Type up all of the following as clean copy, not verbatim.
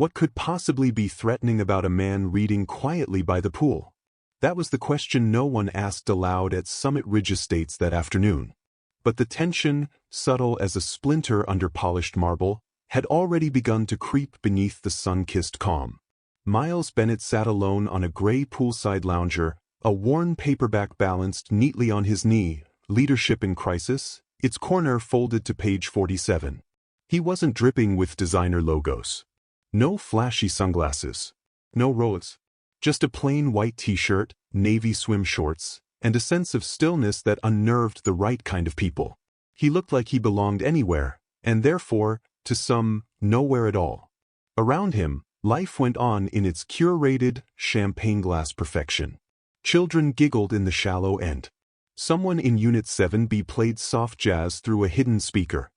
What could possibly be threatening about a man reading quietly by the pool? That was the question no one asked aloud at Summit Ridge Estates that afternoon. But the tension, subtle as a splinter under polished marble, had already begun to creep beneath the sun-kissed calm. Miles Bennett sat alone on a gray poolside lounger, a worn paperback balanced neatly on his knee, Leadership in Crisis, its corner folded to page 47. He wasn't dripping with designer logos. No flashy sunglasses. No rolls. Just a plain white t-shirt, navy swim shorts, and a sense of stillness that unnerved the right kind of people. He looked like he belonged anywhere, and therefore, to some, nowhere at all. Around him, life went on in its curated, champagne glass perfection. Children giggled in the shallow end. Someone in Unit 7B played soft jazz through a hidden speaker.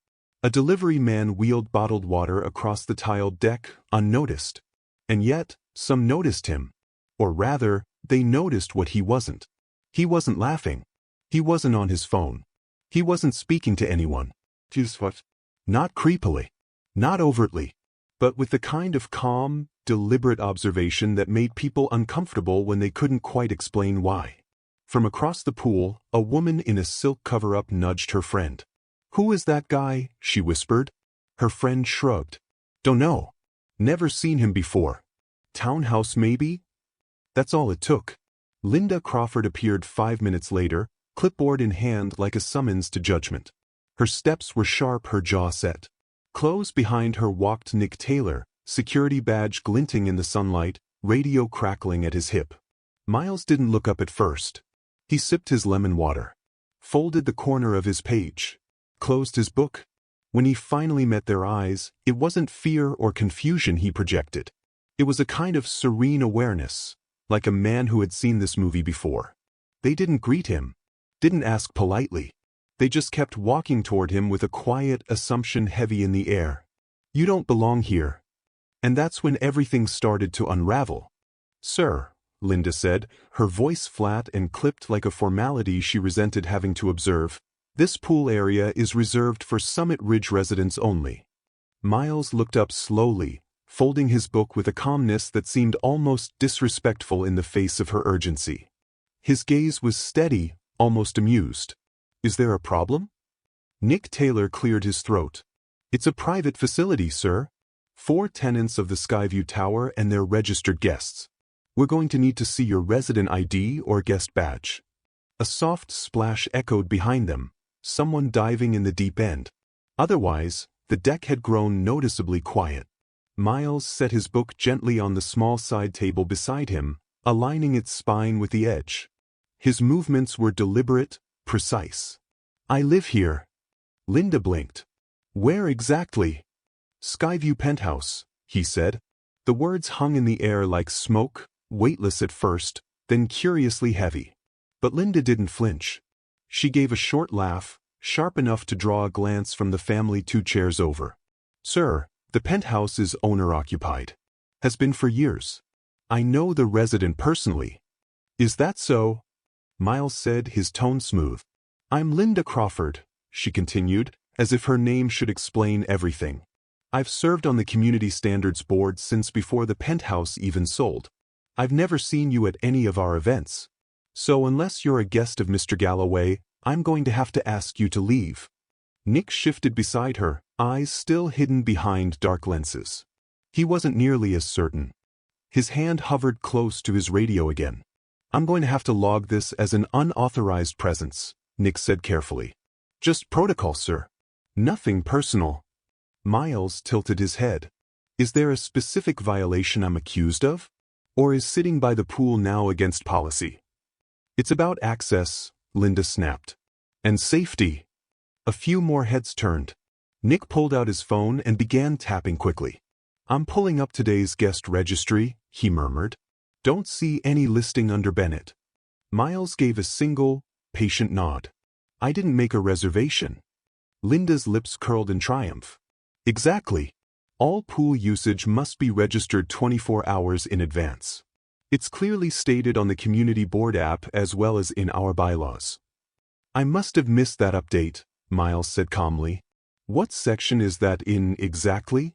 A delivery man wheeled bottled water across the tiled deck, unnoticed. And yet, some noticed him. Or rather, they noticed what he wasn't. He wasn't laughing. He wasn't on his phone. He wasn't speaking to anyone. Just what? Not creepily. Not overtly. But with the kind of calm, deliberate observation that made people uncomfortable when they couldn't quite explain why. From across the pool, a woman in a silk cover-up nudged her friend. "Who is that guy?" she whispered. Her friend shrugged. "Don't know. Never seen him before. Townhouse maybe?" That's all it took. Linda Crawford appeared 5 minutes later, clipboard in hand like a summons to judgment. Her steps were sharp, her jaw set. Close behind her walked Nick Taylor, security badge glinting in the sunlight, radio crackling at his hip. Miles didn't look up at first. He sipped his lemon water, folded the corner of his page, closed his book. When he finally met their eyes, it wasn't fear or confusion he projected. It was a kind of serene awareness, like a man who had seen this movie before. They didn't greet him, didn't ask politely. They just kept walking toward him with a quiet assumption heavy in the air. "You don't belong here." And that's when everything started to unravel. "Sir," Linda said, her voice flat and clipped like a formality she resented having to observe, "this pool area is reserved for Summit Ridge residents only." Miles looked up slowly, folding his book with a calmness that seemed almost disrespectful in the face of her urgency. His gaze was steady, almost amused. "Is there a problem?" Nick Taylor cleared his throat. "It's a private facility, sir. 4 tenants of the Skyview Tower and their registered guests. We're going to need to see your resident ID or guest badge." A soft splash echoed behind them, someone diving in the deep end. Otherwise, the deck had grown noticeably quiet. Miles set his book gently on the small side table beside him, aligning its spine with the edge. His movements were deliberate, precise. "I live here." Linda blinked. "Where exactly?" "Skyview Penthouse," he said. The words hung in the air like smoke, weightless at first, then curiously heavy. But Linda didn't flinch. She gave a short laugh, sharp enough to draw a glance from the family 2 chairs over. "Sir, the penthouse is owner-occupied. Has been for years. I know the resident personally." "Is that so?" Miles said, his tone smooth. "I'm Linda Crawford," she continued, as if her name should explain everything. "I've served on the Community Standards Board since before the penthouse even sold. I've never seen you at any of our events. So unless you're a guest of Mr. Galloway, I'm going to have to ask you to leave." Nick shifted beside her, eyes still hidden behind dark lenses. He wasn't nearly as certain. His hand hovered close to his radio again. "I'm going to have to log this as an unauthorized presence," Nick said carefully. "Just protocol, sir. Nothing personal." Miles tilted his head. "Is there a specific violation I'm accused of? Or is sitting by the pool now against policy?" "It's about access," Linda snapped. "And safety." A few more heads turned. Nick pulled out his phone and began tapping quickly. "I'm pulling up today's guest registry," he murmured. "Don't see any listing under Bennett." Miles gave a single, patient nod. "I didn't make a reservation." Linda's lips curled in triumph. "Exactly. All pool usage must be registered 24 hours in advance. It's clearly stated on the Community Board app as well as in our bylaws." "I must have missed that update," Miles said calmly. "What section is that in exactly?"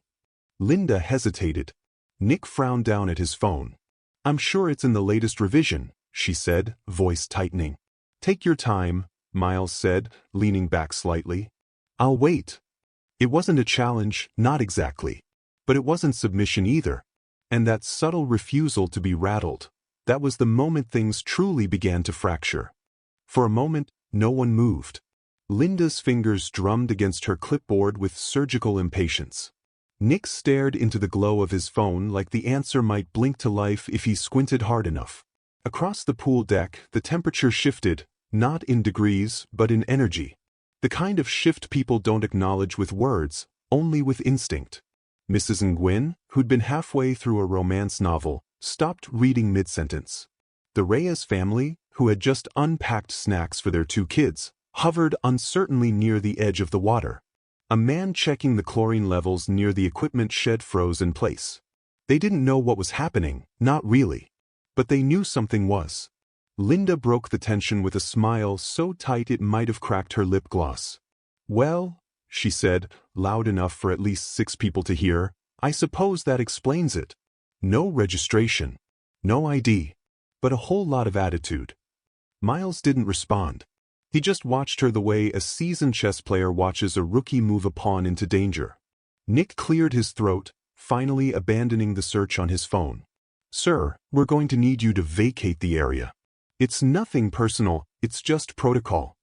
Linda hesitated. Nick frowned down at his phone. "I'm sure it's in the latest revision," she said, voice tightening. "Take your time," Miles said, leaning back slightly. "I'll wait." It wasn't a challenge, not exactly. But it wasn't submission either. And that subtle refusal to be rattled, that was the moment things truly began to fracture. For a moment, no one moved. Linda's fingers drummed against her clipboard with surgical impatience. Nick stared into the glow of his phone like the answer might blink to life if he squinted hard enough. Across the pool deck, the temperature shifted, not in degrees, but in energy. The kind of shift people don't acknowledge with words, only with instinct. Mrs. Nguyen, who'd been halfway through a romance novel, stopped reading mid-sentence. The Reyes family, who had just unpacked snacks for their 2 kids, hovered uncertainly near the edge of the water. A man checking the chlorine levels near the equipment shed froze in place. They didn't know what was happening, not really. But they knew something was. Linda broke the tension with a smile so tight it might have cracked her lip gloss. "Well," she said, loud enough for at least 6 people to hear, "I suppose that explains it. No registration. No ID. But a whole lot of attitude." Miles didn't respond. He just watched her the way a seasoned chess player watches a rookie move a pawn into danger. Nick cleared his throat, finally abandoning the search on his phone. "Sir, we're going to need you to vacate the area. It's nothing personal, it's just protocol."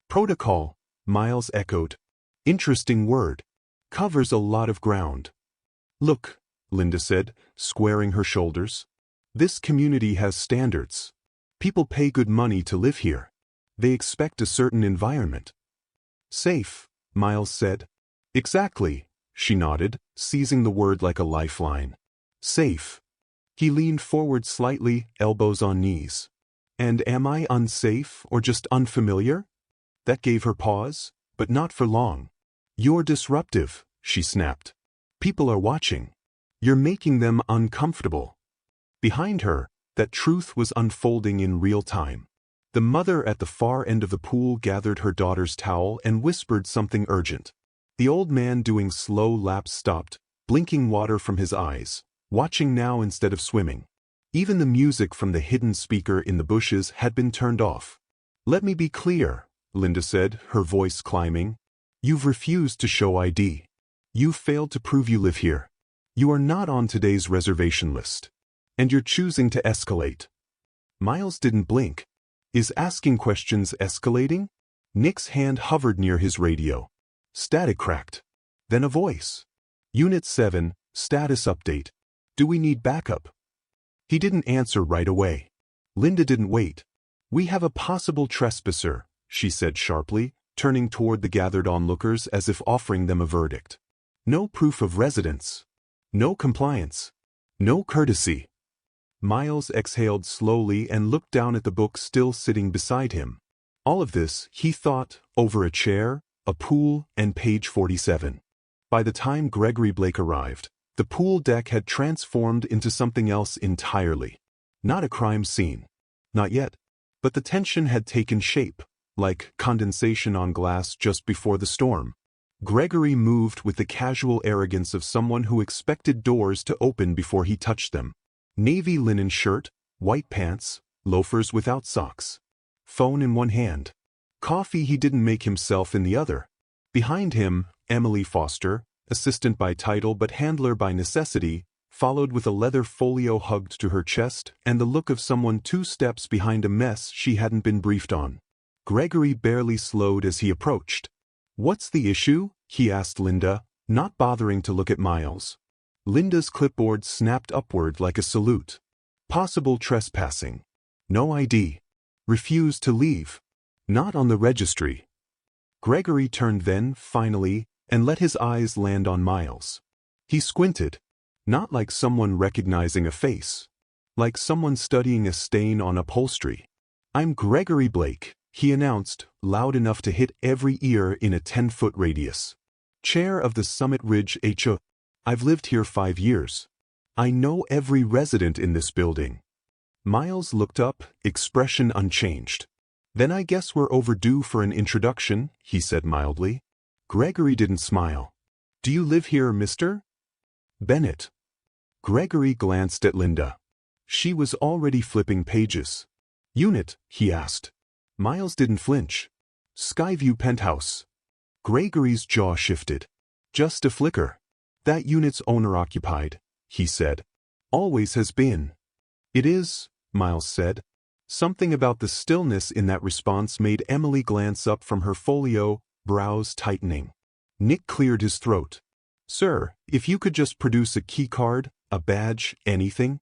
"Protocol," Miles echoed. "Interesting word. Covers a lot of ground." "Look," Linda said, squaring her shoulders. "This community has standards. People pay good money to live here. They expect a certain environment." "Safe," Miles said. "Exactly," she nodded, seizing the word like a lifeline. "Safe." He leaned forward slightly, elbows on knees. "And am I unsafe or just unfamiliar?" That gave her pause, but not for long. "You're disruptive," she snapped. "People are watching. You're making them uncomfortable." Behind her, that truth was unfolding in real time. The mother at the far end of the pool gathered her daughter's towel and whispered something urgent. The old man doing slow laps stopped, blinking water from his eyes, watching now instead of swimming. Even the music from the hidden speaker in the bushes had been turned off. "Let me be clear," Linda said, her voice climbing. "You've refused to show ID. You've failed to prove you live here. You are not on today's reservation list. And you're choosing to escalate." Miles didn't blink. Is asking questions escalating? Nick's hand hovered near his radio. Static cracked. Then a voice. "Unit 7, status update. Do we need backup?" He didn't answer right away. Linda didn't wait. "We have a possible trespasser," she said sharply, turning toward the gathered onlookers as if offering them a verdict. "No proof of residence. No compliance. No courtesy." Miles exhaled slowly and looked down at the book still sitting beside him. All of this, he thought, over a chair, a pool, and page 47. By the time Gregory Blake arrived, the pool deck had transformed into something else entirely. Not a crime scene. Not yet. But the tension had taken shape, like condensation on glass just before the storm. Gregory moved with the casual arrogance of someone who expected doors to open before he touched them. Navy linen shirt, white pants, loafers without socks. Phone in one hand. Coffee he didn't make himself in the other. Behind him, Emily Foster, assistant by title but handler by necessity, followed with a leather folio hugged to her chest and the look of someone 2 steps behind a mess she hadn't been briefed on. Gregory barely slowed as he approached. "What's the issue?" he asked Linda, not bothering to look at Miles. Linda's clipboard snapped upward like a salute. "Possible trespassing. No ID. Refuse to leave. Not on the registry." Gregory turned then, finally, and let his eyes land on Miles. He squinted. Not like someone recognizing a face. Like someone studying a stain on upholstery. "I'm Gregory Blake," he announced, loud enough to hit every ear in a 10-foot radius. "Chair of the Summit Ridge HO. I've lived here 5 years. I know every resident in this building." Miles looked up, expression unchanged. "Then I guess we're overdue for an introduction," he said mildly. Gregory didn't smile. "Do you live here, Mr. Bennett?" Gregory glanced at Linda. She was already flipping pages. Unit, he asked. Miles didn't flinch. Skyview penthouse. Gregory's jaw shifted. Just a flicker. That unit's owner-occupied, he said. Always has been. It is, Miles said. Something about the stillness in that response made Emily glance up from her folio, brows tightening. Nick cleared his throat. Sir, if you could just produce a key card, a badge, anything.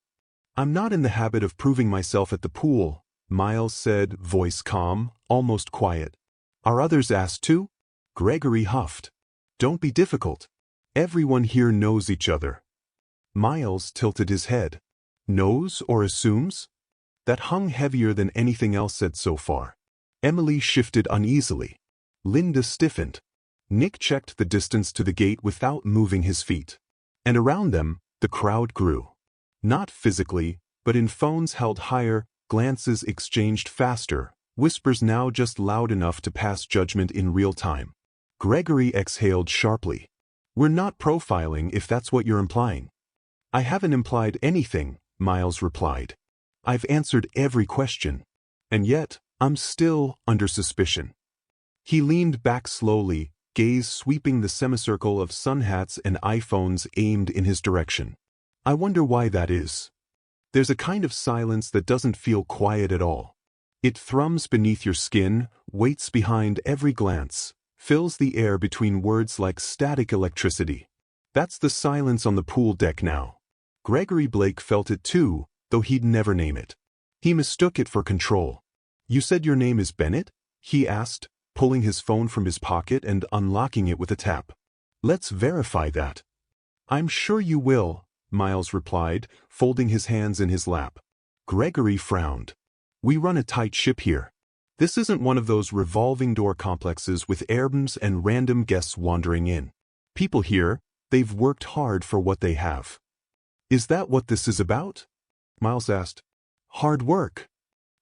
I'm not in the habit of proving myself at the pool, Miles said, voice calm, almost quiet. Are others asked to? Gregory huffed. Don't be difficult. Everyone here knows each other. Miles tilted his head. Knows or assumes? That hung heavier than anything else said so far. Emily shifted uneasily. Linda stiffened. Nick checked the distance to the gate without moving his feet. And around them, the crowd grew. Not physically, but in phones held higher, glances exchanged faster, whispers now just loud enough to pass judgment in real time. Gregory exhaled sharply. We're not profiling if that's what you're implying. I haven't implied anything, Miles replied. I've answered every question. And yet, I'm still under suspicion. He leaned back slowly, gaze sweeping the semicircle of sun hats and iPhones aimed in his direction. I wonder why that is. There's a kind of silence that doesn't feel quiet at all. It thrums beneath your skin, waits behind every glance, fills the air between words like static electricity. That's the silence on the pool deck now. Gregory Blake felt it too, though he'd never name it. He mistook it for control. You said your name is Bennett? He asked, pulling his phone from his pocket and unlocking it with a tap. Let's verify that. I'm sure you will, Miles replied, folding his hands in his lap. Gregory frowned. We run a tight ship here. This isn't one of those revolving door complexes with airbums and random guests wandering in. People here, they've worked hard for what they have. Is that what this is about? Miles asked. Hard work.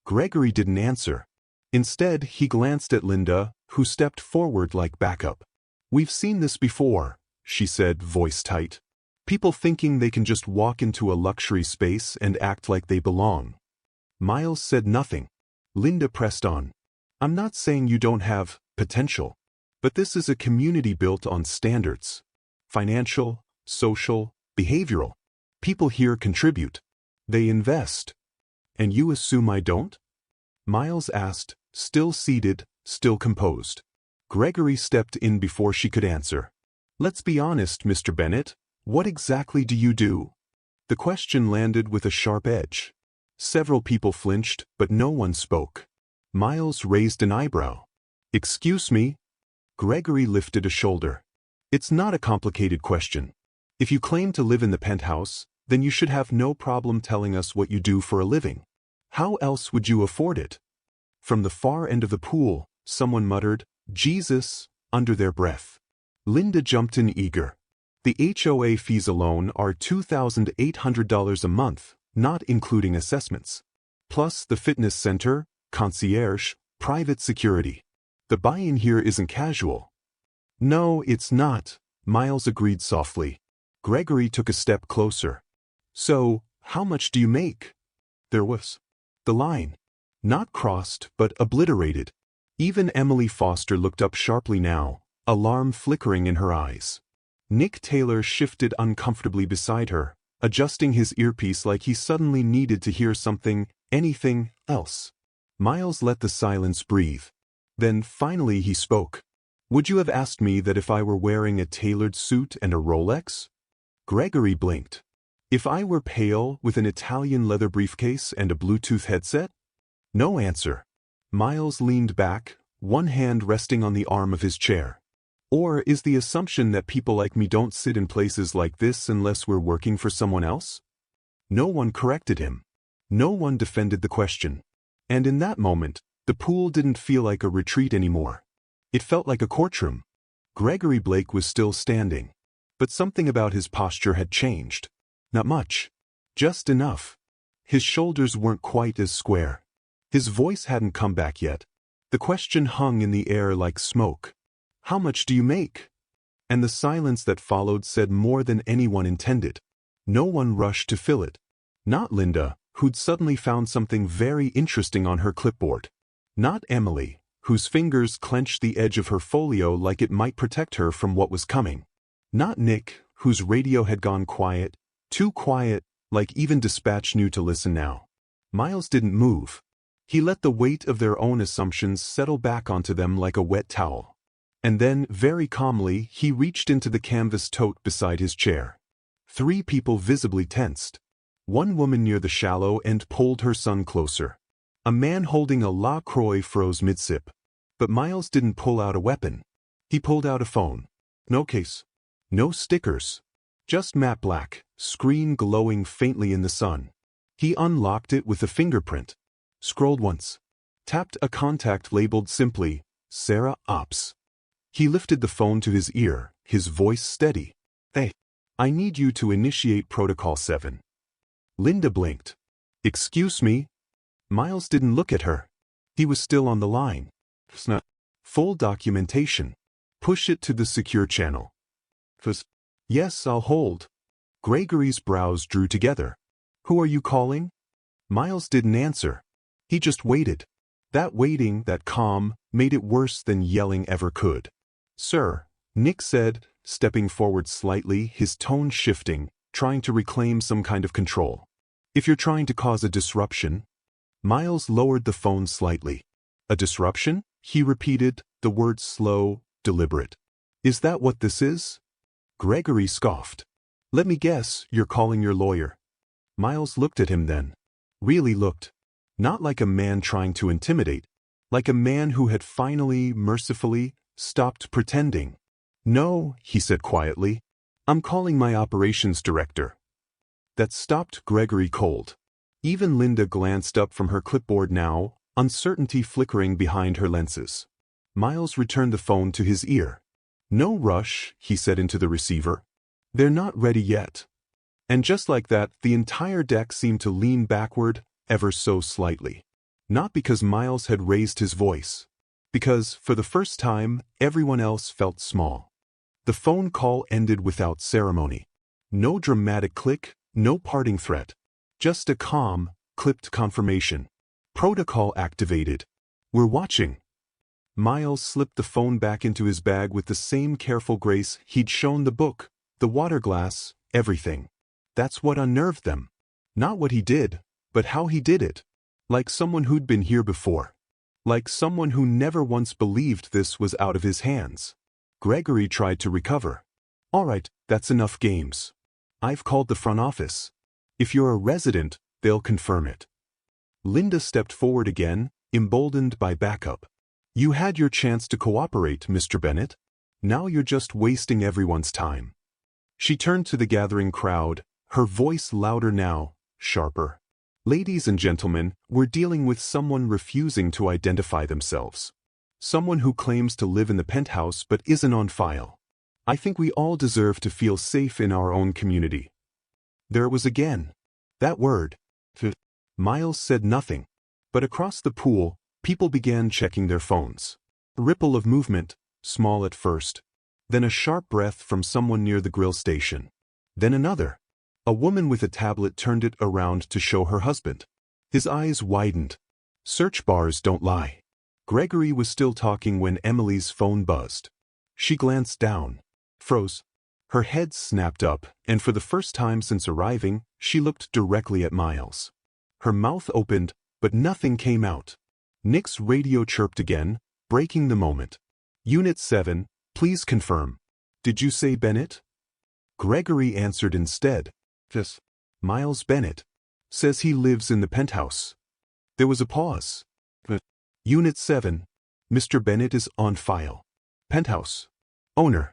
Gregory didn't answer. Instead, he glanced at Linda, who stepped forward like backup. We've seen this before, she said, voice tight. People thinking they can just walk into a luxury space and act like they belong. Miles said nothing. Linda pressed on. I'm not saying you don't have potential, but this is a community built on standards. Financial, social, behavioral. People here contribute. They invest. And you assume I don't? Miles asked, still seated, still composed. Gregory stepped in before she could answer. Let's be honest, Mr. Bennett. What exactly do you do? The question landed with a sharp edge. Several people flinched, but no one spoke. Miles raised an eyebrow. Excuse me? Gregory lifted a shoulder. It's not a complicated question. If you claim to live in the penthouse, then you should have no problem telling us what you do for a living. How else would you afford it? From the far end of the pool, someone muttered, Jesus, under their breath. Linda jumped in eager. The HOA fees alone are $2,800 a month, not including assessments. Plus the fitness center, concierge, private security. The buy-in here isn't casual. No, it's not, Miles agreed softly. Gregory took a step closer. So, how much do you make? There was the line. Not crossed, but obliterated. Even Emily Foster looked up sharply now, alarm flickering in her eyes. Nick Taylor shifted uncomfortably beside her, adjusting his earpiece like he suddenly needed to hear something, anything else. Miles let the silence breathe. Then finally he spoke. Would you have asked me that if I were wearing a tailored suit and a Rolex? Gregory blinked. If I were pale with an Italian leather briefcase and a Bluetooth headset? No answer. Miles leaned back, one hand resting on the arm of his chair. Or is the assumption that people like me don't sit in places like this unless we're working for someone else? No one corrected him. No one defended the question. And in that moment, the pool didn't feel like a retreat anymore. It felt like a courtroom. Gregory Blake was still standing. But something about his posture had changed. Not much. Just enough. His shoulders weren't quite as square. His voice hadn't come back yet. The question hung in the air like smoke. How much do you make? And the silence that followed said more than anyone intended. No one rushed to fill it. Not Linda, who'd suddenly found something very interesting on her clipboard. Not Emily, whose fingers clenched the edge of her folio like it might protect her from what was coming. Not Nick, whose radio had gone quiet, too quiet, like even Dispatch knew to listen now. Miles didn't move. He let the weight of their own assumptions settle back onto them like a wet towel. And then, very calmly, he reached into the canvas tote beside his chair. 3 people visibly tensed. One woman near the shallow end pulled her son closer. A man holding a La Croix froze mid-sip. But Miles didn't pull out a weapon. He pulled out a phone. No case. No stickers. Just matte black, screen glowing faintly in the sun. He unlocked it with a fingerprint. Scrolled once. Tapped a contact labeled simply, Sarah Ops. He lifted the phone to his ear, his voice steady. Hey, I need you to initiate Protocol 7. Linda blinked. Excuse me? Miles didn't look at her. He was still on the line. Full documentation. Push it to the secure channel. Yes, I'll hold. Gregory's brows drew together. Who are you calling? Miles didn't answer. He just waited. That waiting, that calm, made it worse than yelling ever could. Sir, Nick said, stepping forward slightly, his tone shifting, trying to reclaim some kind of control. If you're trying to cause a disruption. Miles lowered the phone slightly. A disruption? He repeated, the words slow, deliberate. Is that what this is? Gregory scoffed. Let me guess, you're calling your lawyer. Miles looked at him then. Really looked. Not like a man trying to intimidate. Like a man who had finally, mercifully, stopped pretending. No, he said quietly. I'm calling my operations director. That stopped Gregory cold. Even Linda glanced up from her clipboard now, uncertainty flickering behind her lenses. Miles returned the phone to his ear. No rush, he said into the receiver. They're not ready yet. And just like that, the entire deck seemed to lean backward, ever so slightly. Not because Miles had raised his voice. Because, for the first time, everyone else felt small. The phone call ended without ceremony. No dramatic click, no parting threat. Just a calm, clipped confirmation. Protocol activated. We're watching. Miles slipped the phone back into his bag with the same careful grace he'd shown the book, the water glass, everything. That's what unnerved them. Not what he did, but how he did it. Like someone who'd been here before. Like someone who never once believed this was out of his hands. Gregory tried to recover. All right, that's enough games. I've called the front office. If you're a resident, they'll confirm it. Linda stepped forward again, emboldened by backup. You had your chance to cooperate, Mr. Bennett. Now you're just wasting everyone's time. She turned to the gathering crowd, her voice louder now, sharper. Ladies and gentlemen, we're dealing with someone refusing to identify themselves. Someone who claims to live in the penthouse but isn't on file. I think we all deserve to feel safe in our own community. There it was again. That word. Miles said nothing. But across the pool, people began checking their phones. A ripple of movement, small at first. Then a sharp breath from someone near the grill station. Then another. A woman with a tablet turned it around to show her husband. His eyes widened. Search bars don't lie. Gregory was still talking when Emily's phone buzzed. She glanced down. Froze. Her head snapped up, and for the first time since arriving, she looked directly at Miles. Her mouth opened, but nothing came out. Nick's radio chirped again, breaking the moment. Unit 7, please confirm. Did you say Bennett? Gregory answered instead. Yes. Miles Bennett. Says he lives in the penthouse. There was a pause. Unit 7. Mr. Bennett is on file. Penthouse. Owner.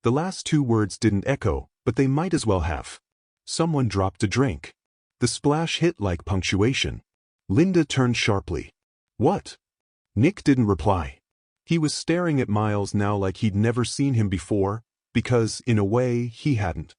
The last 2 words didn't echo, but they might as well have. Someone dropped a drink. The splash hit like punctuation. Linda turned sharply. What? Nick didn't reply. He was staring at Miles now like he'd never seen him before, because, in a way, he hadn't.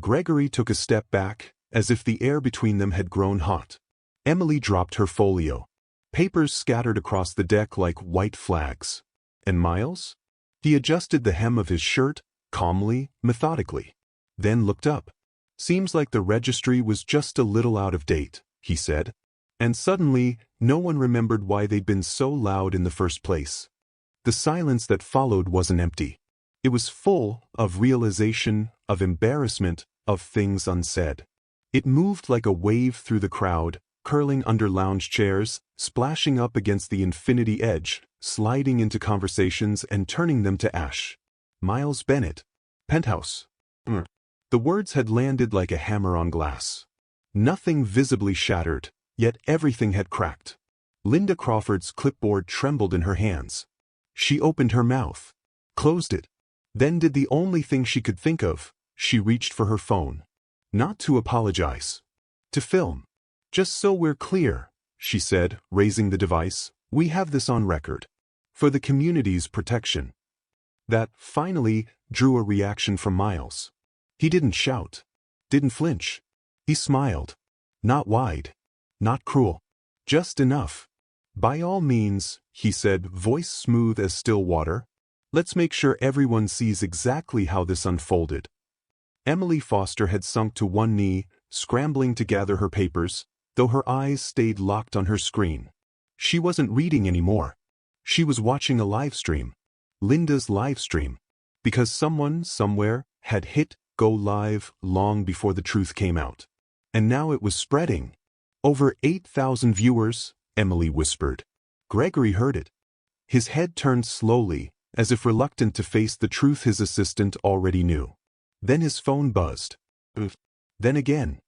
Gregory took a step back, as if the air between them had grown hot. Emily dropped her folio. Papers scattered across the deck like white flags. And Miles? He adjusted the hem of his shirt, calmly, methodically. Then looked up. Seems like the registry was just a little out of date, he said. And suddenly, no one remembered why they'd been so loud in the first place. The silence that followed wasn't empty. It was full of realization, of embarrassment, of things unsaid. It moved like a wave through the crowd, curling under lounge chairs, splashing up against the infinity edge, sliding into conversations and turning them to ash. Miles Bennett. Penthouse. The words had landed like a hammer on glass. Nothing visibly shattered, yet everything had cracked. Linda Crawford's clipboard trembled in her hands. She opened her mouth, closed it, then did the only thing she could think of. She reached for her phone. Not to apologize. To film. Just so we're clear, she said, raising the device, we have this on record. For the community's protection. That, finally, drew a reaction from Miles. He didn't shout. Didn't flinch. He smiled. Not wide. Not cruel. Just enough. By all means, he said, voice smooth as still water. Let's make sure everyone sees exactly how this unfolded. Emily Foster had sunk to one knee, scrambling to gather her papers, though her eyes stayed locked on her screen. She wasn't reading anymore. She was watching a live stream. Linda's live stream. Because someone, somewhere, had hit go live long before the truth came out. And now it was spreading. Over 8,000 viewers, Emily whispered. Gregory heard it. His head turned slowly, as if reluctant to face the truth his assistant already knew. Then his phone buzzed. Then again.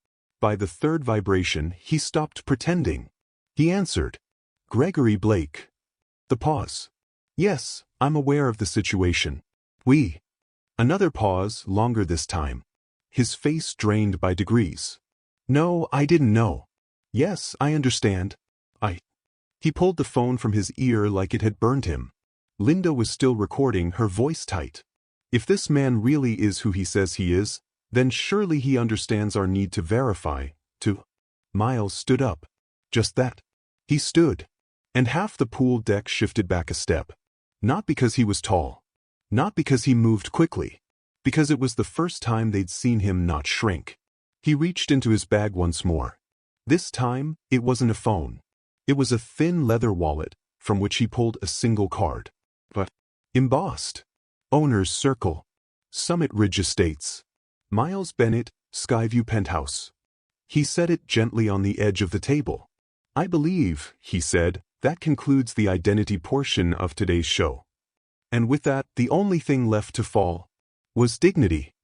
By the third vibration, he stopped pretending. He answered. Gregory Blake. The pause. Yes, I'm aware of the situation. We. Another pause, longer this time. His face drained by degrees. No, I didn't know. Yes, I understand. He pulled the phone from his ear like it had burned him. Linda was still recording, her voice tight. If this man really is who he says he is, then surely he understands our need to verify, to... Miles stood up. Just that. He stood. And half the pool deck shifted back a step. Not because he was tall. Not because he moved quickly. Because it was the first time they'd seen him not shrink. He reached into his bag once more. This time, it wasn't a phone. It was a thin leather wallet, from which he pulled a single card. But embossed. Owner's Circle. Summit Ridge Estates. Miles Bennett, Skyview Penthouse. He set it gently on the edge of the table. I believe, he said, that concludes the identity portion of today's show. And with that, the only thing left to fall was dignity.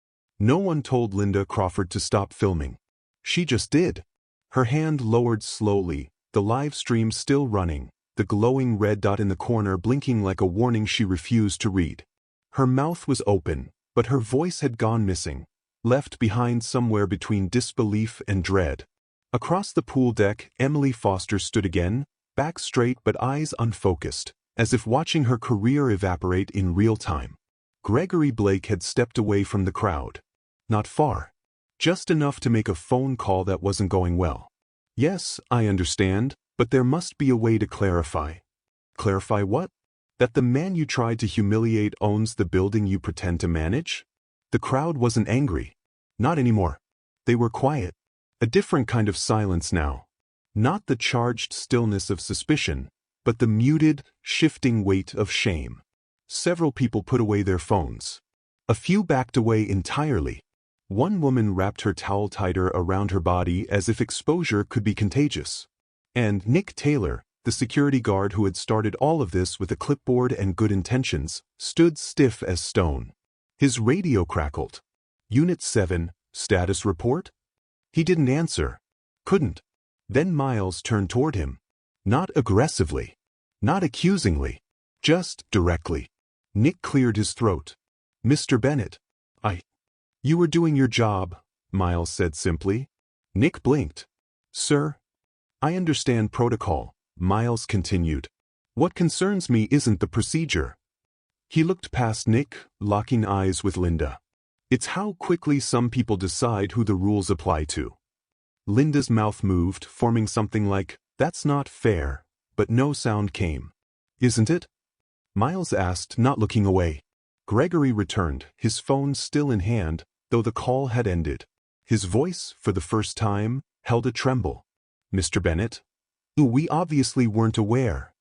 No one told Linda Crawford to stop filming. She just did. Her hand lowered slowly, the live stream still running, the glowing red dot in the corner blinking like a warning she refused to read. Her mouth was open, but her voice had gone missing, left behind somewhere between disbelief and dread. Across the pool deck, Emily Foster stood again, back straight but eyes unfocused, as if watching her career evaporate in real time. Gregory Blake had stepped away from the crowd. Not far. Just enough to make a phone call that wasn't going well. Yes, I understand, but there must be a way to clarify. Clarify what? That the man you tried to humiliate owns the building you pretend to manage? The crowd wasn't angry. Not anymore. They were quiet. A different kind of silence now. Not the charged stillness of suspicion, but the muted, shifting weight of shame. Several people put away their phones. A few backed away entirely. One woman wrapped her towel tighter around her body as if exposure could be contagious. And Nick Taylor, the security guard who had started all of this with a clipboard and good intentions, stood stiff as stone. His radio crackled. Unit 7, status report? He didn't answer. Couldn't. Then Miles turned toward him. Not aggressively. Not accusingly. Just directly. Nick cleared his throat. Mr. Bennett. You were doing your job, Miles said simply. Nick blinked. Sir? I understand protocol, Miles continued. What concerns me isn't the procedure. He looked past Nick, locking eyes with Linda. It's how quickly some people decide who the rules apply to. Linda's mouth moved, forming something like, that's not fair, but no sound came. Isn't it? Miles asked, not looking away. Gregory returned, his phone still in hand, though the call had ended. His voice, for the first time, held a tremble. "Mr. Bennett? We obviously weren't aware."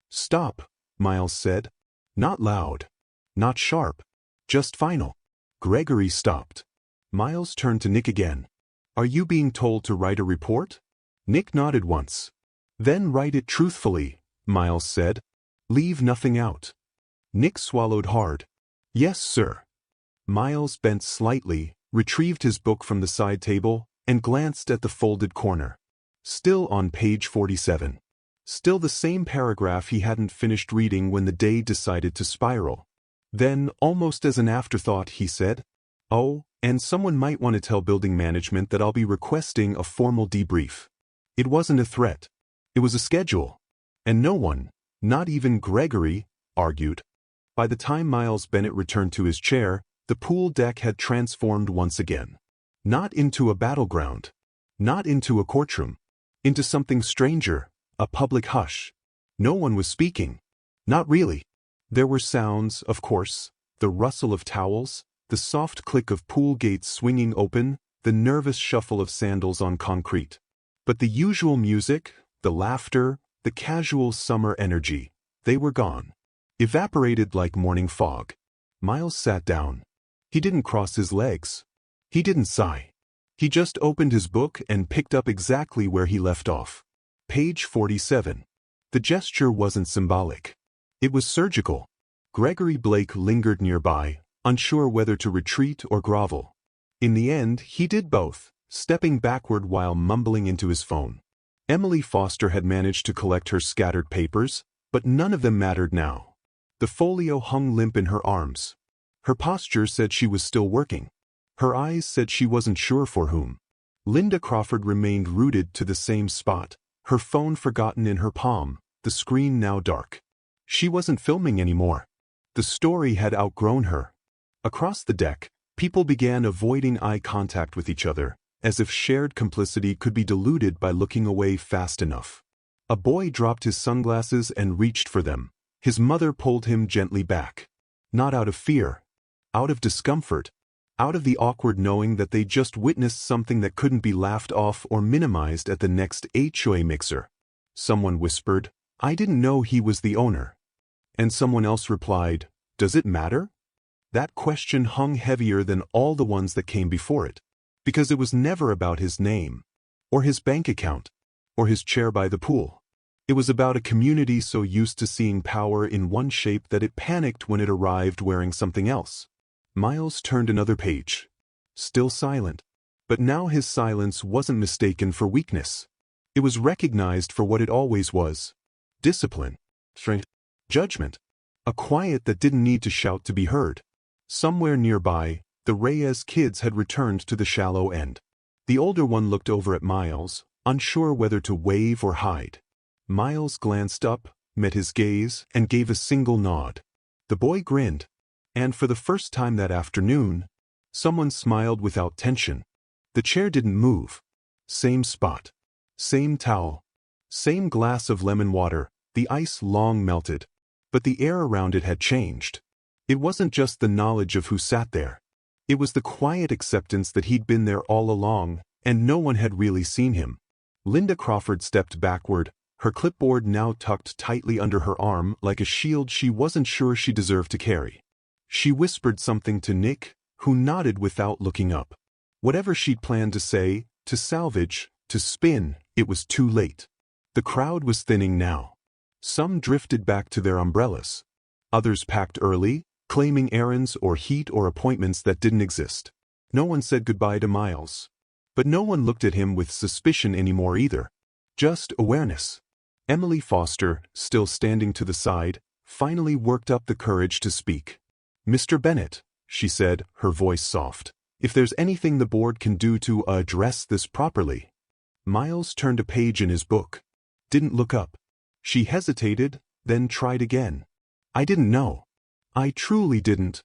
"Stop," Miles said. Not loud. Not sharp. Just final. Gregory stopped. Miles turned to Nick again. "Are you being told to write a report?" Nick nodded once. "Then write it truthfully," Miles said. "Leave nothing out." Nick swallowed hard. "Yes, sir." Miles bent slightly, retrieved his book from the side table, and glanced at the folded corner. Still on page 47. Still the same paragraph he hadn't finished reading when the day decided to spiral. Then, almost as an afterthought, he said, "Oh, and someone might want to tell building management that I'll be requesting a formal debrief." It wasn't a threat. It was a schedule. And no one, not even Gregory, argued. By the time Miles Bennett returned to his chair, the pool deck had transformed once again. Not into a battleground. Not into a courtroom. Into something stranger, a public hush. No one was speaking. Not really. There were sounds, of course, the rustle of towels, the soft click of pool gates swinging open, the nervous shuffle of sandals on concrete. But the usual music, the laughter, the casual summer energy, they were gone. Evaporated like morning fog. Miles sat down. He didn't cross his legs. He didn't sigh. He just opened his book and picked up exactly where he left off. Page 47. The gesture wasn't symbolic. It was surgical. Gregory Blake lingered nearby, unsure whether to retreat or grovel. In the end, he did both, stepping backward while mumbling into his phone. Emily Foster had managed to collect her scattered papers, but none of them mattered now. The folio hung limp in her arms. Her posture said she was still working. Her eyes said she wasn't sure for whom. Linda Crawford remained rooted to the same spot, her phone forgotten in her palm, the screen now dark. She wasn't filming anymore. The story had outgrown her. Across the deck, people began avoiding eye contact with each other, as if shared complicity could be diluted by looking away fast enough. A boy dropped his sunglasses and reached for them. His mother pulled him gently back. Not out of fear. Out of discomfort. Out of the awkward knowing that they just witnessed something that couldn't be laughed off or minimized at the next HOA mixer. Someone whispered, "I didn't know he was the owner." And someone else replied, "Does it matter?" That question hung heavier than all the ones that came before it, because it was never about his name, or his bank account, or his chair by the pool. It was about a community so used to seeing power in one shape that it panicked when it arrived wearing something else. Miles turned another page. Still silent. But now his silence wasn't mistaken for weakness. It was recognized for what it always was. Discipline. Strength. Judgment. A quiet that didn't need to shout to be heard. Somewhere nearby, the Reyes kids had returned to the shallow end. The older one looked over at Miles, unsure whether to wave or hide. Miles glanced up, met his gaze, and gave a single nod. The boy grinned. And for the first time that afternoon, someone smiled without tension. The chair didn't move. Same spot. Same towel. Same glass of lemon water, the ice long melted. But the air around it had changed. It wasn't just the knowledge of who sat there. It was the quiet acceptance that he'd been there all along, and no one had really seen him. Linda Crawford stepped backward, her clipboard now tucked tightly under her arm like a shield she wasn't sure she deserved to carry. She whispered something to Nick, who nodded without looking up. Whatever she'd planned to say, to salvage, to spin, it was too late. The crowd was thinning now. Some drifted back to their umbrellas. Others packed early, claiming errands or heat or appointments that didn't exist. No one said goodbye to Miles. But no one looked at him with suspicion anymore either. Just awareness. Emily Foster, still standing to the side, finally worked up the courage to speak. "Mr. Bennett," she said, her voice soft, "if there's anything the board can do to address this properly." Miles turned a page in his book. Didn't look up. She hesitated, then tried again. "I didn't know. I truly didn't."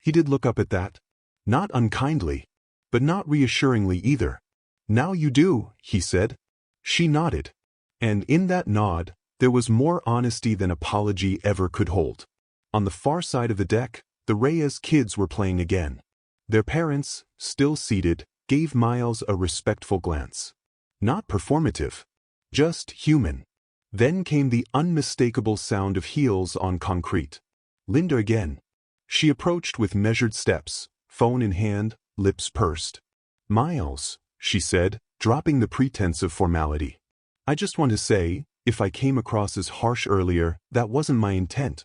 He did look up at that. Not unkindly, but not reassuringly either. "Now you do," he said. She nodded. And in that nod, there was more honesty than apology ever could hold. On the far side of the deck, the Reyes kids were playing again. Their parents, still seated, gave Miles a respectful glance. Not performative. Just human. Then came the unmistakable sound of heels on concrete. Linda again. She approached with measured steps, phone in hand, lips pursed. "Miles," she said, dropping the pretense of formality. "I just want to say, if I came across as harsh earlier, that wasn't my intent."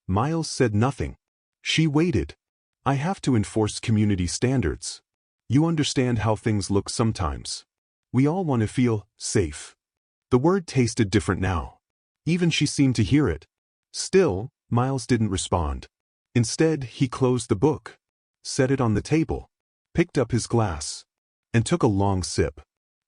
Miles said nothing. She waited. "I have to enforce community standards. You understand how things look sometimes. We all want to feel safe." The word tasted different now. Even she seemed to hear it. Still, Miles didn't respond. Instead, he closed the book, set it on the table, picked up his glass, and took a long sip.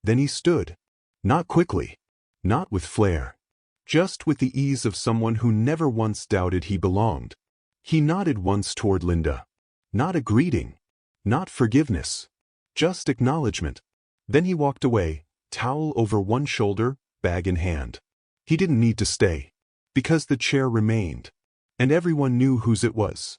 Then he stood. Not quickly. Not with flair. Just with the ease of someone who never once doubted he belonged. He nodded once toward Linda. Not a greeting. Not forgiveness. Just acknowledgement. Then he walked away, towel over one shoulder, bag in hand. He didn't need to stay. Because the chair remained. And everyone knew whose it was.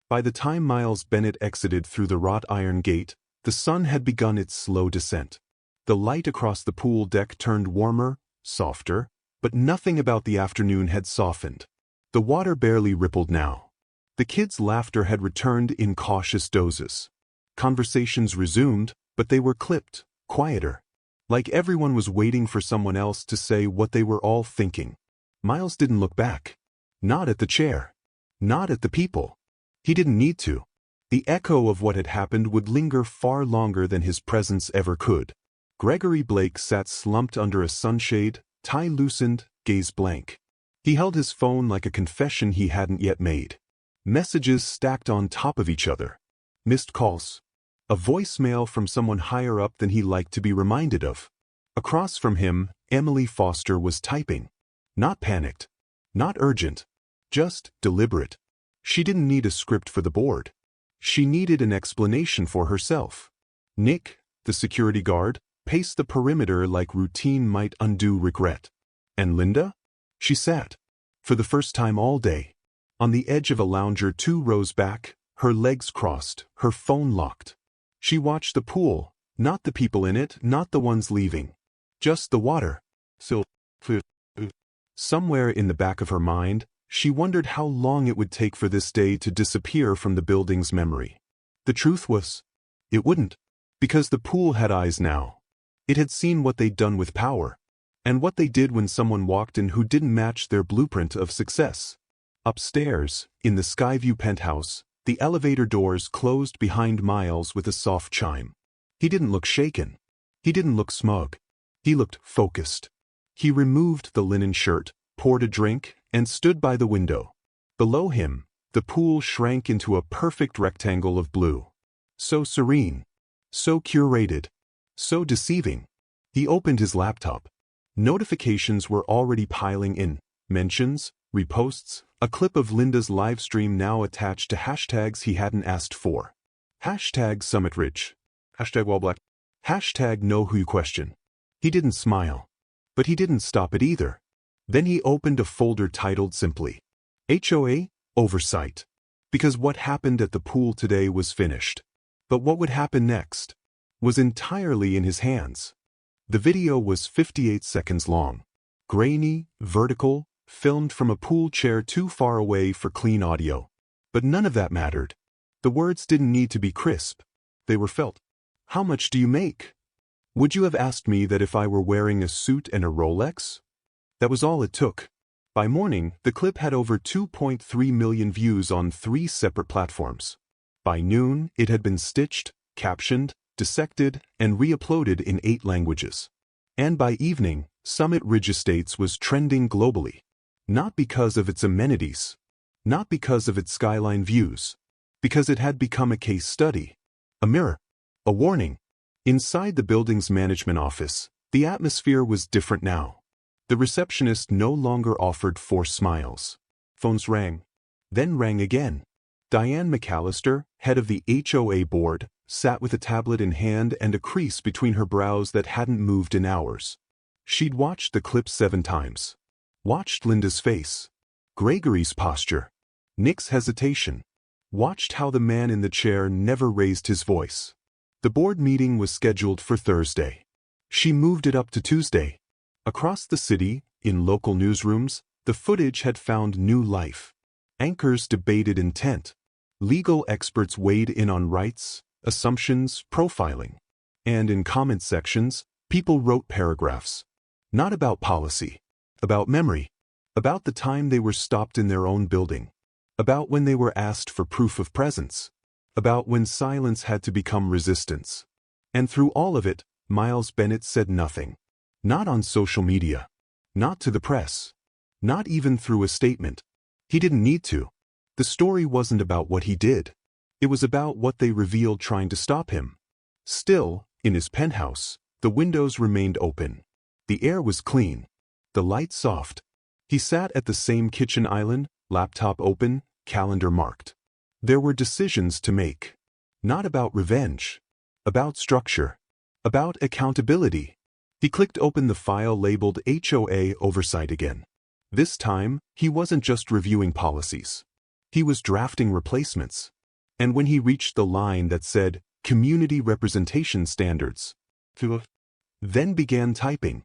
By the time Miles Bennett exited through the wrought iron gate, the sun had begun its slow descent. The light across the pool deck turned warmer, softer, but nothing about the afternoon had softened. The water barely rippled now. The kids' laughter had returned in cautious doses. Conversations resumed, but they were clipped, quieter. Like everyone was waiting for someone else to say what they were all thinking. Miles didn't look back. Not at the chair. Not at the people. He didn't need to. The echo of what had happened would linger far longer than his presence ever could. Gregory Blake sat slumped under a sunshade, tie loosened, gaze blank. He held his phone like a confession he hadn't yet made. Messages stacked on top of each other. Missed calls. A voicemail from someone higher up than he liked to be reminded of. Across from him, Emily Foster was typing. Not panicked. Not urgent. Just deliberate. She didn't need a script for the board. She needed an explanation for herself. Nick, the security guard, paced the perimeter like routine might undo regret. And Linda? She sat, for the first time all day, on the edge of a lounger 2 rows back, her legs crossed, her phone locked. She watched the pool, not the people in it, not the ones leaving. Just the water. Somewhere in the back of her mind, she wondered how long it would take for this day to disappear from the building's memory. The truth was, it wouldn't. Because the pool had eyes now. It had seen what they'd done with power. And what they did when someone walked in who didn't match their blueprint of success. Upstairs, in the Skyview penthouse, the elevator doors closed behind Miles with a soft chime. He didn't look shaken. He didn't look smug. He looked focused. He removed the linen shirt, poured a drink, and stood by the window. Below him, the pool shrank into a perfect rectangle of blue. So serene. So curated. So deceiving. He opened his laptop. Notifications were already piling in. Mentions, reposts, a clip of Linda's livestream now attached to hashtags he hadn't asked for. Hashtag Summit Ridge. Hashtag Wallblack. Hashtag Know Who You Question. He didn't smile. But he didn't stop it either. Then he opened a folder titled simply, HOA, Oversight. Because what happened at the pool today was finished. But what would happen next was entirely in his hands. The video was 58 seconds long. Grainy, vertical, filmed from a pool chair too far away for clean audio. But none of that mattered. The words didn't need to be crisp. They were felt. How much do you make? Would you have asked me that if I were wearing a suit and a Rolex? That was all it took. By morning, the clip had over 2.3 million views on 3 separate platforms. By noon, it had been stitched, captioned, dissected, and re-uploaded in 8 languages. And by evening, Summit Ridge Estates was trending globally. Not because of its amenities. Not because of its skyline views. Because it had become a case study. A mirror. A warning. Inside the building's management office, the atmosphere was different now. The receptionist no longer offered forced smiles. Phones rang. Then rang again. Diane McAllister, head of the HOA board, sat with a tablet in hand and a crease between her brows that hadn't moved in hours. She'd watched the clip 7 times. Watched Linda's face. Gregory's posture. Nick's hesitation. Watched how the man in the chair never raised his voice. The board meeting was scheduled for Thursday. She moved it up to Tuesday. Across the city, in local newsrooms, the footage had found new life. Anchors debated intent. Legal experts weighed in on rights, assumptions, profiling. And in comment sections, people wrote paragraphs. Not about policy. About memory. About the time they were stopped in their own building. About when they were asked for proof of presence. About when silence had to become resistance. And through all of it, Miles Bennett said nothing. Not on social media. Not to the press. Not even through a statement. He didn't need to. The story wasn't about what he did. It was about what they revealed trying to stop him. Still, in his penthouse, the windows remained open. The air was clean. The light soft. He sat at the same kitchen island, laptop open, calendar marked. There were decisions to make. Not about revenge. About structure. About accountability. He clicked open the file labeled HOA Oversight again. This time, he wasn't just reviewing policies. He was drafting replacements. And when he reached the line that said, Community Representation Standards, then began typing.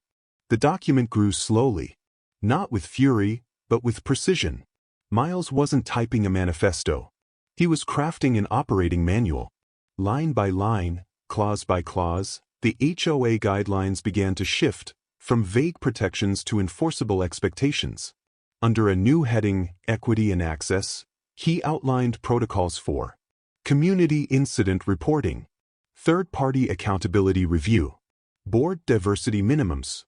The document grew slowly. Not with fury, but with precision. Miles wasn't typing a manifesto. He was crafting an operating manual. Line by line, clause by clause, the HOA guidelines began to shift, from vague protections to enforceable expectations. Under a new heading, Equity and Access, he outlined protocols for community incident reporting, third-party accountability review, board diversity minimums,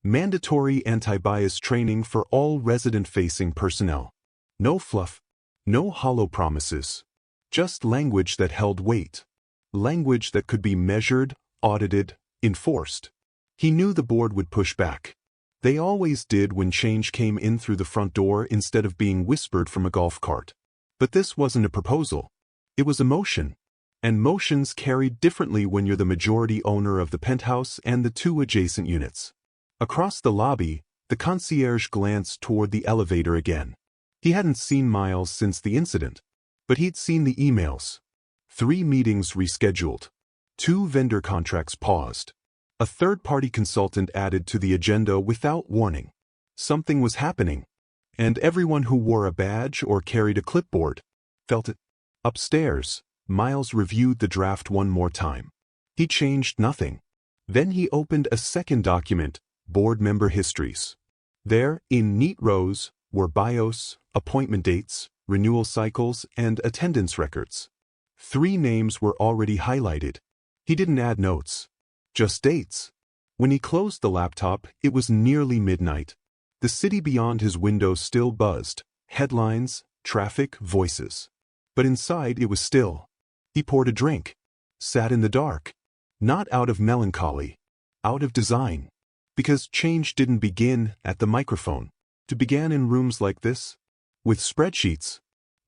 mandatory anti-bias training for all resident-facing personnel. No fluff, no hollow promises, just language that held weight, language that could be measured, audited, enforced. He knew the board would push back. They always did when change came in through the front door instead of being whispered from a golf cart. But this wasn't a proposal. It was a motion. And motions carried differently when you're the majority owner of the penthouse and the two adjacent units. Across the lobby, the concierge glanced toward the elevator again. He hadn't seen Miles since the incident, but he'd seen the emails. 3 meetings rescheduled. 2 vendor contracts paused. A third-party consultant added to the agenda without warning. Something was happening, and everyone who wore a badge or carried a clipboard felt it. Upstairs, Miles reviewed the draft one more time. He changed nothing. Then he opened a second document, Board Member Histories. There, in neat rows, were bios, appointment dates, renewal cycles, and attendance records. 3 names were already highlighted. He didn't add notes. Just dates. When he closed the laptop, it was nearly midnight. The city beyond his window still buzzed. Headlines, traffic, voices. But inside it was still. He poured a drink. Sat in the dark. Not out of melancholy. Out of design. Because change didn't begin at the microphone. It began in rooms like this. With spreadsheets.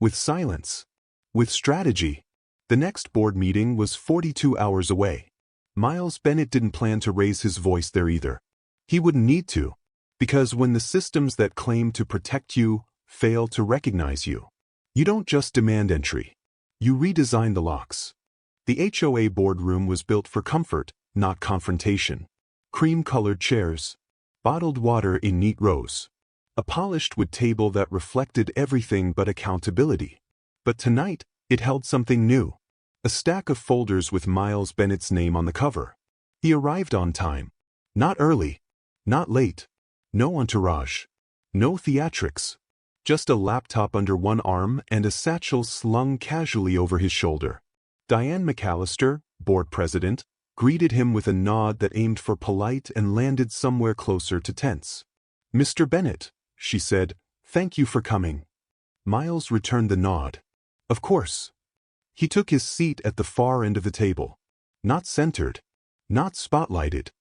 With silence. With strategy. The next board meeting was 42 hours away. Miles Bennett didn't plan to raise his voice there either. He wouldn't need to. Because when the systems that claim to protect you fail to recognize you, you don't just demand entry. You redesign the locks. The HOA boardroom was built for comfort, not confrontation. Cream-colored chairs. Bottled water in neat rows. A polished wood table that reflected everything but accountability. But tonight, it held something new. A stack of folders with Miles Bennett's name on the cover. He arrived on time. Not early. Not late. No entourage. No theatrics. Just a laptop under one arm and a satchel slung casually over his shoulder. Diane McAllister, board president, greeted him with a nod that aimed for polite and landed somewhere closer to tense. "Mr. Bennett," she said, "thank you for coming." Miles returned the nod. "Of course." He took his seat at the far end of the table. Not centered. Not spotlighted.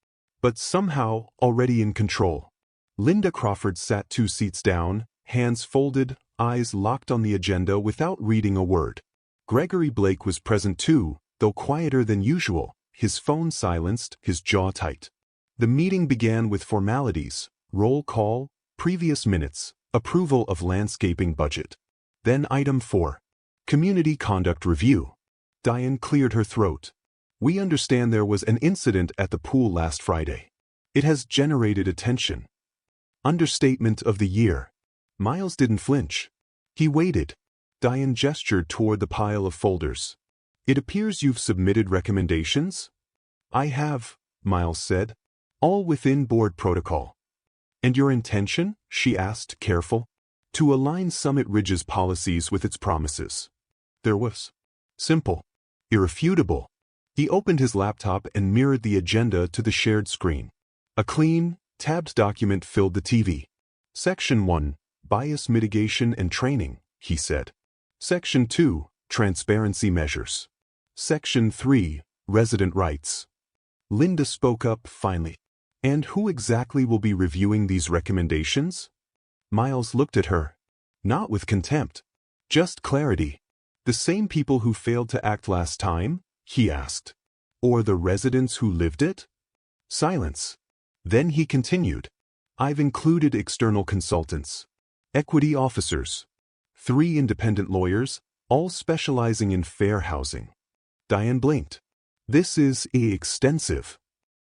But somehow already in control. Linda Crawford sat 2 seats down, hands folded, eyes locked on the agenda without reading a word. Gregory Blake was present too, though quieter than usual, his phone silenced, his jaw tight. The meeting began with formalities, roll call, previous minutes, approval of landscaping budget. Then item 4. Community Conduct Review. Diane cleared her throat. We understand there was an incident at the pool last Friday. It has generated attention. Understatement of the year. Miles didn't flinch. He waited. Diane gestured toward the pile of folders. It appears you've submitted recommendations? I have, Miles said. All within board protocol. And your intention? She asked, careful. To align Summit Ridge's policies with its promises. There was. Simple. Irrefutable. He opened his laptop and mirrored the agenda to the shared screen. A clean, tabbed document filled the TV. Section 1, Bias Mitigation and Training, he said. Section 2, Transparency Measures. Section 3, Resident Rights. Linda spoke up finally. And who exactly will be reviewing these recommendations? Miles looked at her. Not with contempt. Just clarity. The same people who failed to act last time? He asked. Or the residents who lived it? Silence. Then he continued. I've included external consultants. Equity officers. 3 independent lawyers, all specializing in fair housing. Diane blinked. This is extensive.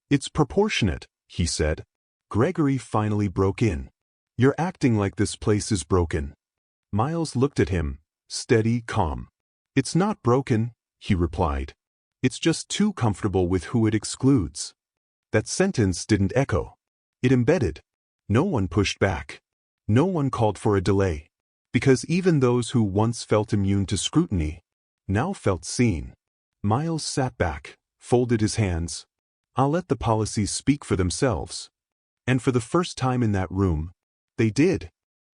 It's proportionate, he said. Gregory finally broke in. You're acting like this place is broken. Miles looked at him, steady, calm. It's not broken, he replied. It's just too comfortable with who it excludes. That sentence didn't echo. It embedded. No one pushed back. No one called for a delay. Because even those who once felt immune to scrutiny now felt seen. Miles sat back, folded his hands. I'll let the policies speak for themselves. And for the first time in that room, they did.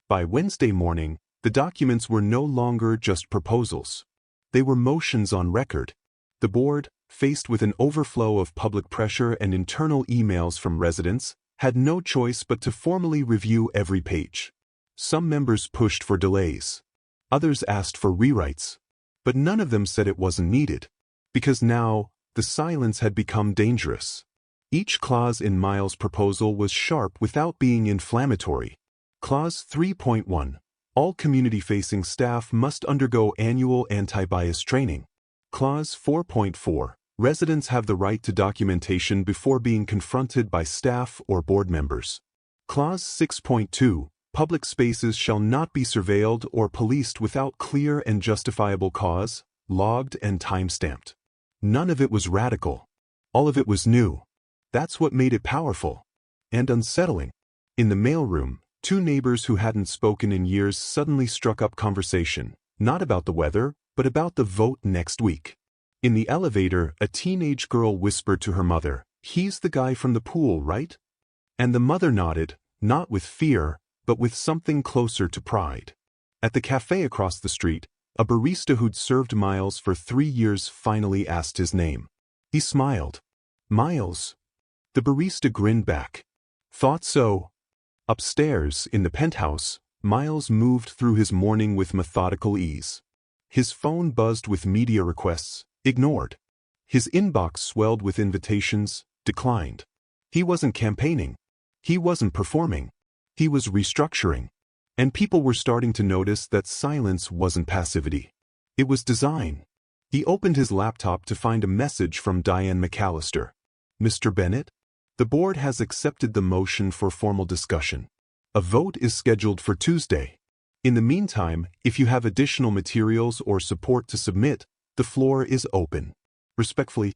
By Wednesday morning, the documents were no longer just proposals. They were motions on record. The board, faced with an overflow of public pressure and internal emails from residents, had no choice but to formally review every page. Some members pushed for delays. Others asked for rewrites. But none of them said it wasn't needed. Because now, the silence had become dangerous. Each clause in Miles' proposal was sharp without being inflammatory. Clause 3.1. All community-facing staff must undergo annual anti-bias training. Clause 4.4. Residents have the right to documentation before being confronted by staff or board members. Clause 6.2. Public spaces shall not be surveilled or policed without clear and justifiable cause, logged and time-stamped. None of it was radical. All of it was new. That's what made it powerful. And unsettling. In the mailroom, 2 neighbors who hadn't spoken in years suddenly struck up conversation, not about the weather, but about the vote next week. In the elevator, a teenage girl whispered to her mother, "He's the guy from the pool, right?" And the mother nodded, not with fear, but with something closer to pride. At the cafe across the street, a barista who'd served Miles for 3 years finally asked his name. He smiled. Miles. The barista grinned back. Thought so. Upstairs, in the penthouse, Miles moved through his morning with methodical ease. His phone buzzed with media requests, ignored. His inbox swelled with invitations, declined. He wasn't campaigning. He wasn't performing. He was restructuring. And people were starting to notice that silence wasn't passivity. It was design. He opened his laptop to find a message from Diane McAllister. Mr. Bennett? The board has accepted the motion for formal discussion. A vote is scheduled for Tuesday. In the meantime, if you have additional materials or support to submit, the floor is open. Respectfully,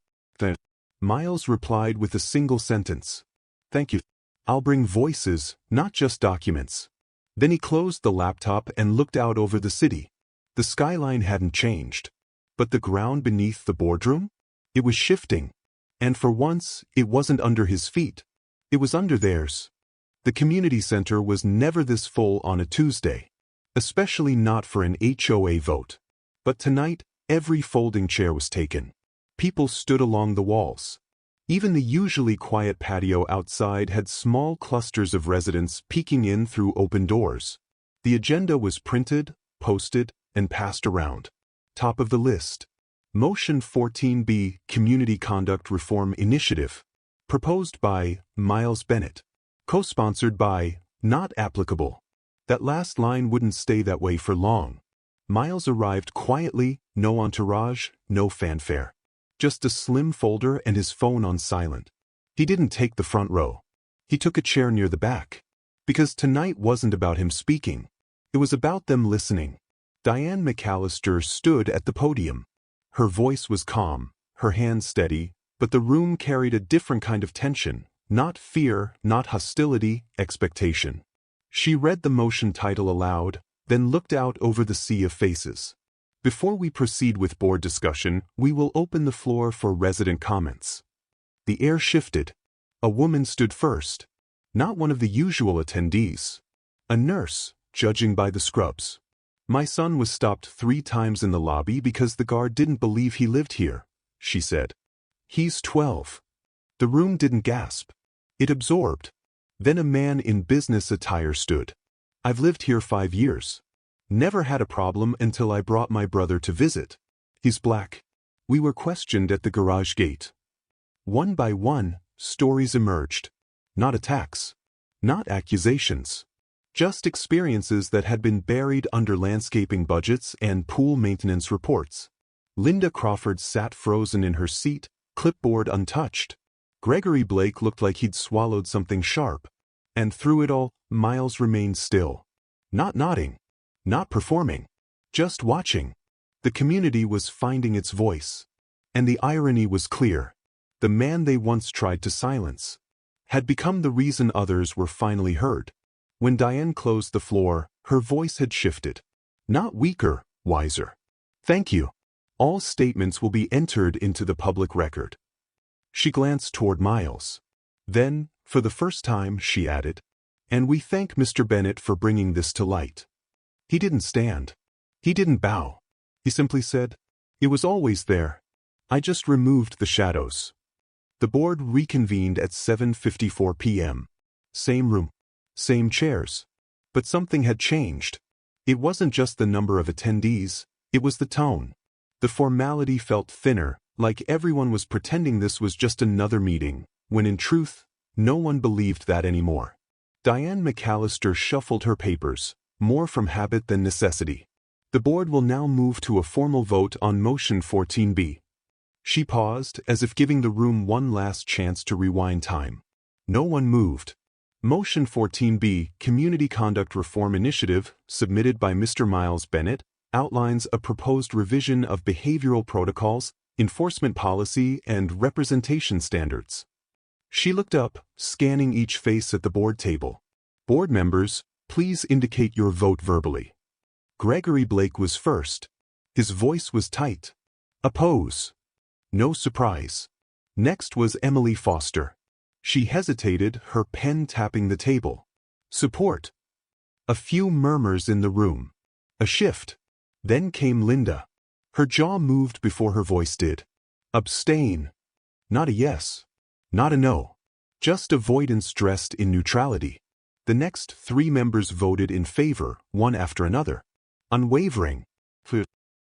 Miles replied with a single sentence. Thank you. I'll bring voices, not just documents. Then he closed the laptop and looked out over the city. The skyline hadn't changed. But the ground beneath the boardroom? It was shifting. And for once, it wasn't under his feet. It was under theirs. The community center was never this full on a Tuesday. Especially not for an HOA vote. But tonight, every folding chair was taken. People stood along the walls. Even the usually quiet patio outside had small clusters of residents peeking in through open doors. The agenda was printed, posted, and passed around. Top of the list. Motion 14B, Community Conduct Reform Initiative. Proposed by Miles Bennett. Co-sponsored by Not Applicable. That last line wouldn't stay that way for long. Miles arrived quietly, no entourage, no fanfare. just a slim folder and his phone on silent. He didn't take the front row. He took a chair near the back. Because tonight wasn't about him speaking. It was about them listening. Diane McAllister stood at the podium. Her voice was calm, her hands steady, but the room carried a different kind of tension, not fear, not hostility, expectation. She read the motion title aloud, then looked out over the sea of faces. Before we proceed with board discussion, we will open the floor for resident comments. The air shifted. A woman stood first. Not one of the usual attendees. A nurse, judging by the scrubs. My son was stopped 3 times in the lobby because the guard didn't believe he lived here, she said. He's 12. The room didn't gasp. It absorbed. Then a man in business attire stood. I've lived here 5 years. Never had a problem until I brought my brother to visit. He's black. We were questioned at the garage gate. One by one, stories emerged. Not attacks. Not accusations. Just experiences that had been buried under landscaping budgets and pool maintenance reports. Linda Crawford sat frozen in her seat, clipboard untouched. Gregory Blake looked like he'd swallowed something sharp. And through it all, Miles remained still. Not nodding. Not performing. Just watching. The community was finding its voice. And the irony was clear. The man they once tried to silence had become the reason others were finally heard. When Diane closed the floor, her voice had shifted. Not weaker, wiser. Thank you. All statements will be entered into the public record. She glanced toward Miles. Then, for the first time, she added, and we thank Mr. Bennett for bringing this to light. He didn't stand. He didn't bow. He simply said, it was always there. I just removed the shadows. The board reconvened at 7:54 p.m. Same room. Same chairs. But something had changed. It wasn't just the number of attendees, it was the tone. The formality felt thinner, like everyone was pretending this was just another meeting, when in truth, no one believed that anymore. Diane McAllister shuffled her papers, more from habit than necessity. The board will now move to a formal vote on Motion 14B. She paused, as if giving the room one last chance to rewind time. No one moved. Motion 14B, Community Conduct Reform Initiative, submitted by Mr. Miles Bennett, outlines a proposed revision of behavioral protocols, enforcement policy, and representation standards. She looked up, scanning each face at the board table. Board members, please indicate your vote verbally. Gregory Blake was first. His voice was tight. Oppose. No surprise. Next was Emily Foster. She hesitated, her pen tapping the table. Support. A few murmurs in the room. A shift. Then came Linda. Her jaw moved before her voice did. Abstain. Not a yes. Not a no. Just avoidance dressed in neutrality. The next 3 members voted in favor, one after another. Unwavering.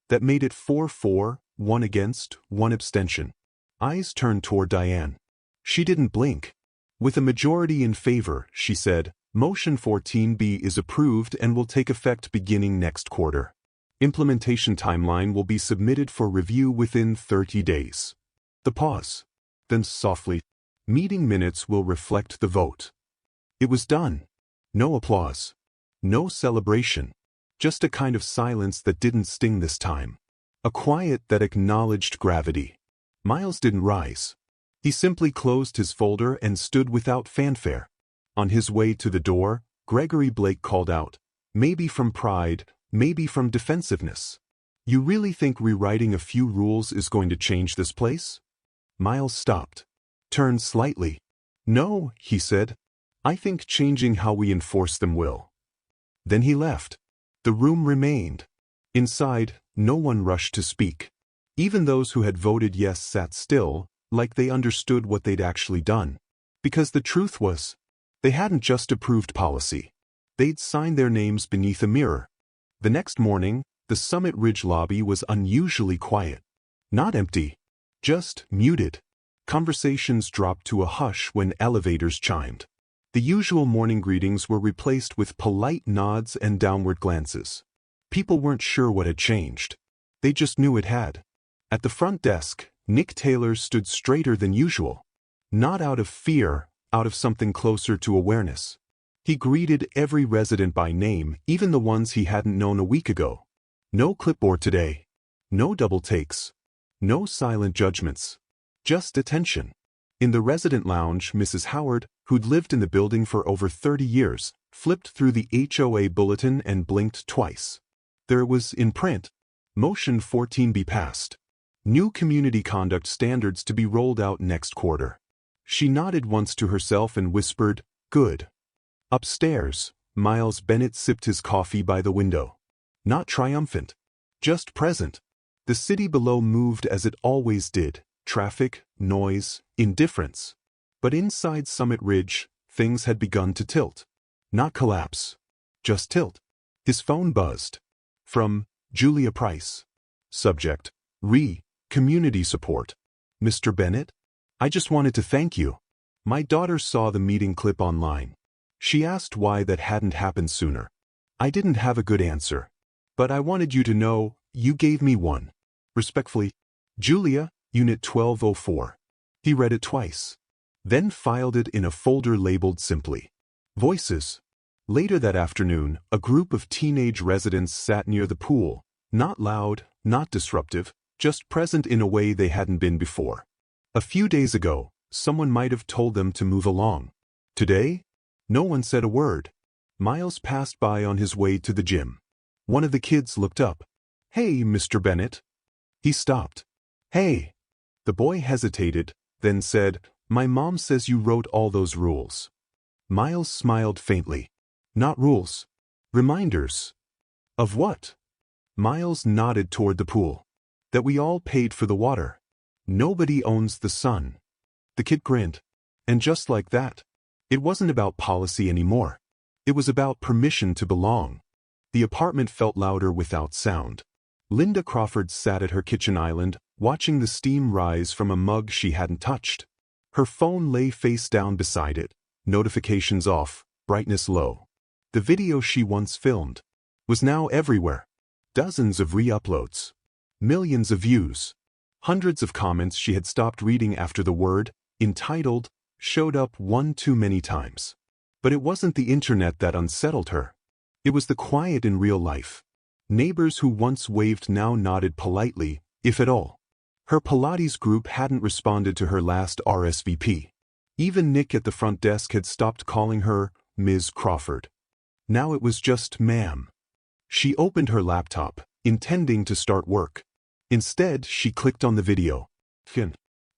That made it 4-4, 1 against, 1 abstention. Eyes turned toward Diane. She didn't blink. With a majority in favor, she said, Motion 14B is approved and will take effect beginning next quarter. Implementation timeline will be submitted for review within 30 days. The pause. Then softly, meeting minutes will reflect the vote. It was done. No applause. No celebration. Just a kind of silence that didn't sting this time. A quiet that acknowledged gravity. Miles didn't rise. He simply closed his folder and stood without fanfare. On his way to the door, Gregory Blake called out, maybe from pride, maybe from defensiveness. You really think rewriting a few rules is going to change this place? Miles stopped. Turned slightly. No, he said. I think changing how we enforce them will. Then he left. The room remained. Inside, no one rushed to speak. Even those who had voted yes sat still, like they understood what they'd actually done. Because the truth was, they hadn't just approved policy. They'd signed their names beneath a mirror. The next morning, the Summit Ridge lobby was unusually quiet. Not empty. Just muted. Conversations dropped to a hush when elevators chimed. The usual morning greetings were replaced with polite nods and downward glances. People weren't sure what had changed. They just knew it had. At the front desk, Nick Taylor stood straighter than usual. Not out of fear, out of something closer to awareness. He greeted every resident by name, even the ones he hadn't known a week ago. No clipboard today. No double takes. No silent judgments. Just attention. In the resident lounge, Mrs. Howard, who'd lived in the building for over 30 years, flipped through the HOA bulletin and blinked twice. There was, in print, Motion 14B passed. New community conduct standards to be rolled out next quarter. She nodded once to herself and whispered, "Good." Upstairs, Miles Bennett sipped his coffee by the window. Not triumphant. Just present. The city below moved as it always did. Traffic, noise, indifference. But inside Summit Ridge, things had begun to tilt. Not collapse. Just tilt. His phone buzzed. From Julia Price. Subject: Community support. Mr. Bennett? I just wanted to thank you. My daughter saw the meeting clip online. She asked why that hadn't happened sooner. I didn't have a good answer. But I wanted you to know, you gave me one. Respectfully, Julia, Unit 1204. He read it twice. Then filed it in a folder labeled simply Voices. Later that afternoon, a group of teenage residents sat near the pool, not loud, not disruptive, just present in a way they hadn't been before. A few days ago, someone might have told them to move along. Today, no one said a word. Miles passed by on his way to the gym. One of the kids looked up. "Hey, Mr. Bennett." He stopped. "Hey." The boy hesitated, then said, "My mom says you wrote all those rules." Miles smiled faintly. "Not rules. Reminders." "Of what?" Miles nodded toward the pool. "That we all paid for the water. Nobody owns the sun." The kid grinned. And just like that, it wasn't about policy anymore. It was about permission to belong. The apartment felt louder without sound. Linda Crawford sat at her kitchen island, watching the steam rise from a mug she hadn't touched. Her phone lay face down beside it, notifications off, brightness low. The video she once filmed was now everywhere. Dozens of re-uploads. Millions of views. Hundreds of comments she had stopped reading after the word, entitled, showed up one too many times. But it wasn't the internet that unsettled her. It was the quiet in real life. Neighbors who once waved now nodded politely, if at all. Her Pilates group hadn't responded to her last RSVP. Even Nick at the front desk had stopped calling her Ms. Crawford. Now it was just ma'am. She opened her laptop, intending to start work. Instead, she clicked on the video.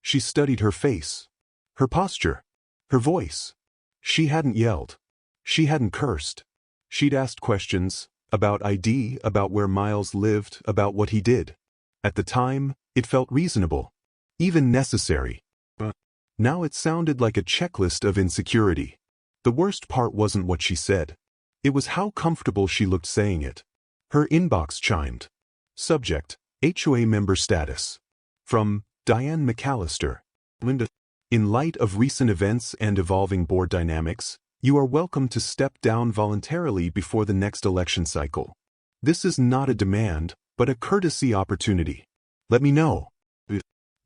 She studied her face, her posture, her voice. She hadn't yelled. She hadn't cursed. She'd asked questions about ID, about where Miles lived, about what he did. At the time, it felt reasonable, even necessary. But now it sounded like a checklist of insecurity. The worst part wasn't what she said. It was how comfortable she looked saying it. Her inbox chimed. Subject: HOA member status. From Diane McAllister. Linda. In light of recent events and evolving board dynamics, you are welcome to step down voluntarily before the next election cycle. This is not a demand, but a courtesy opportunity. Let me know.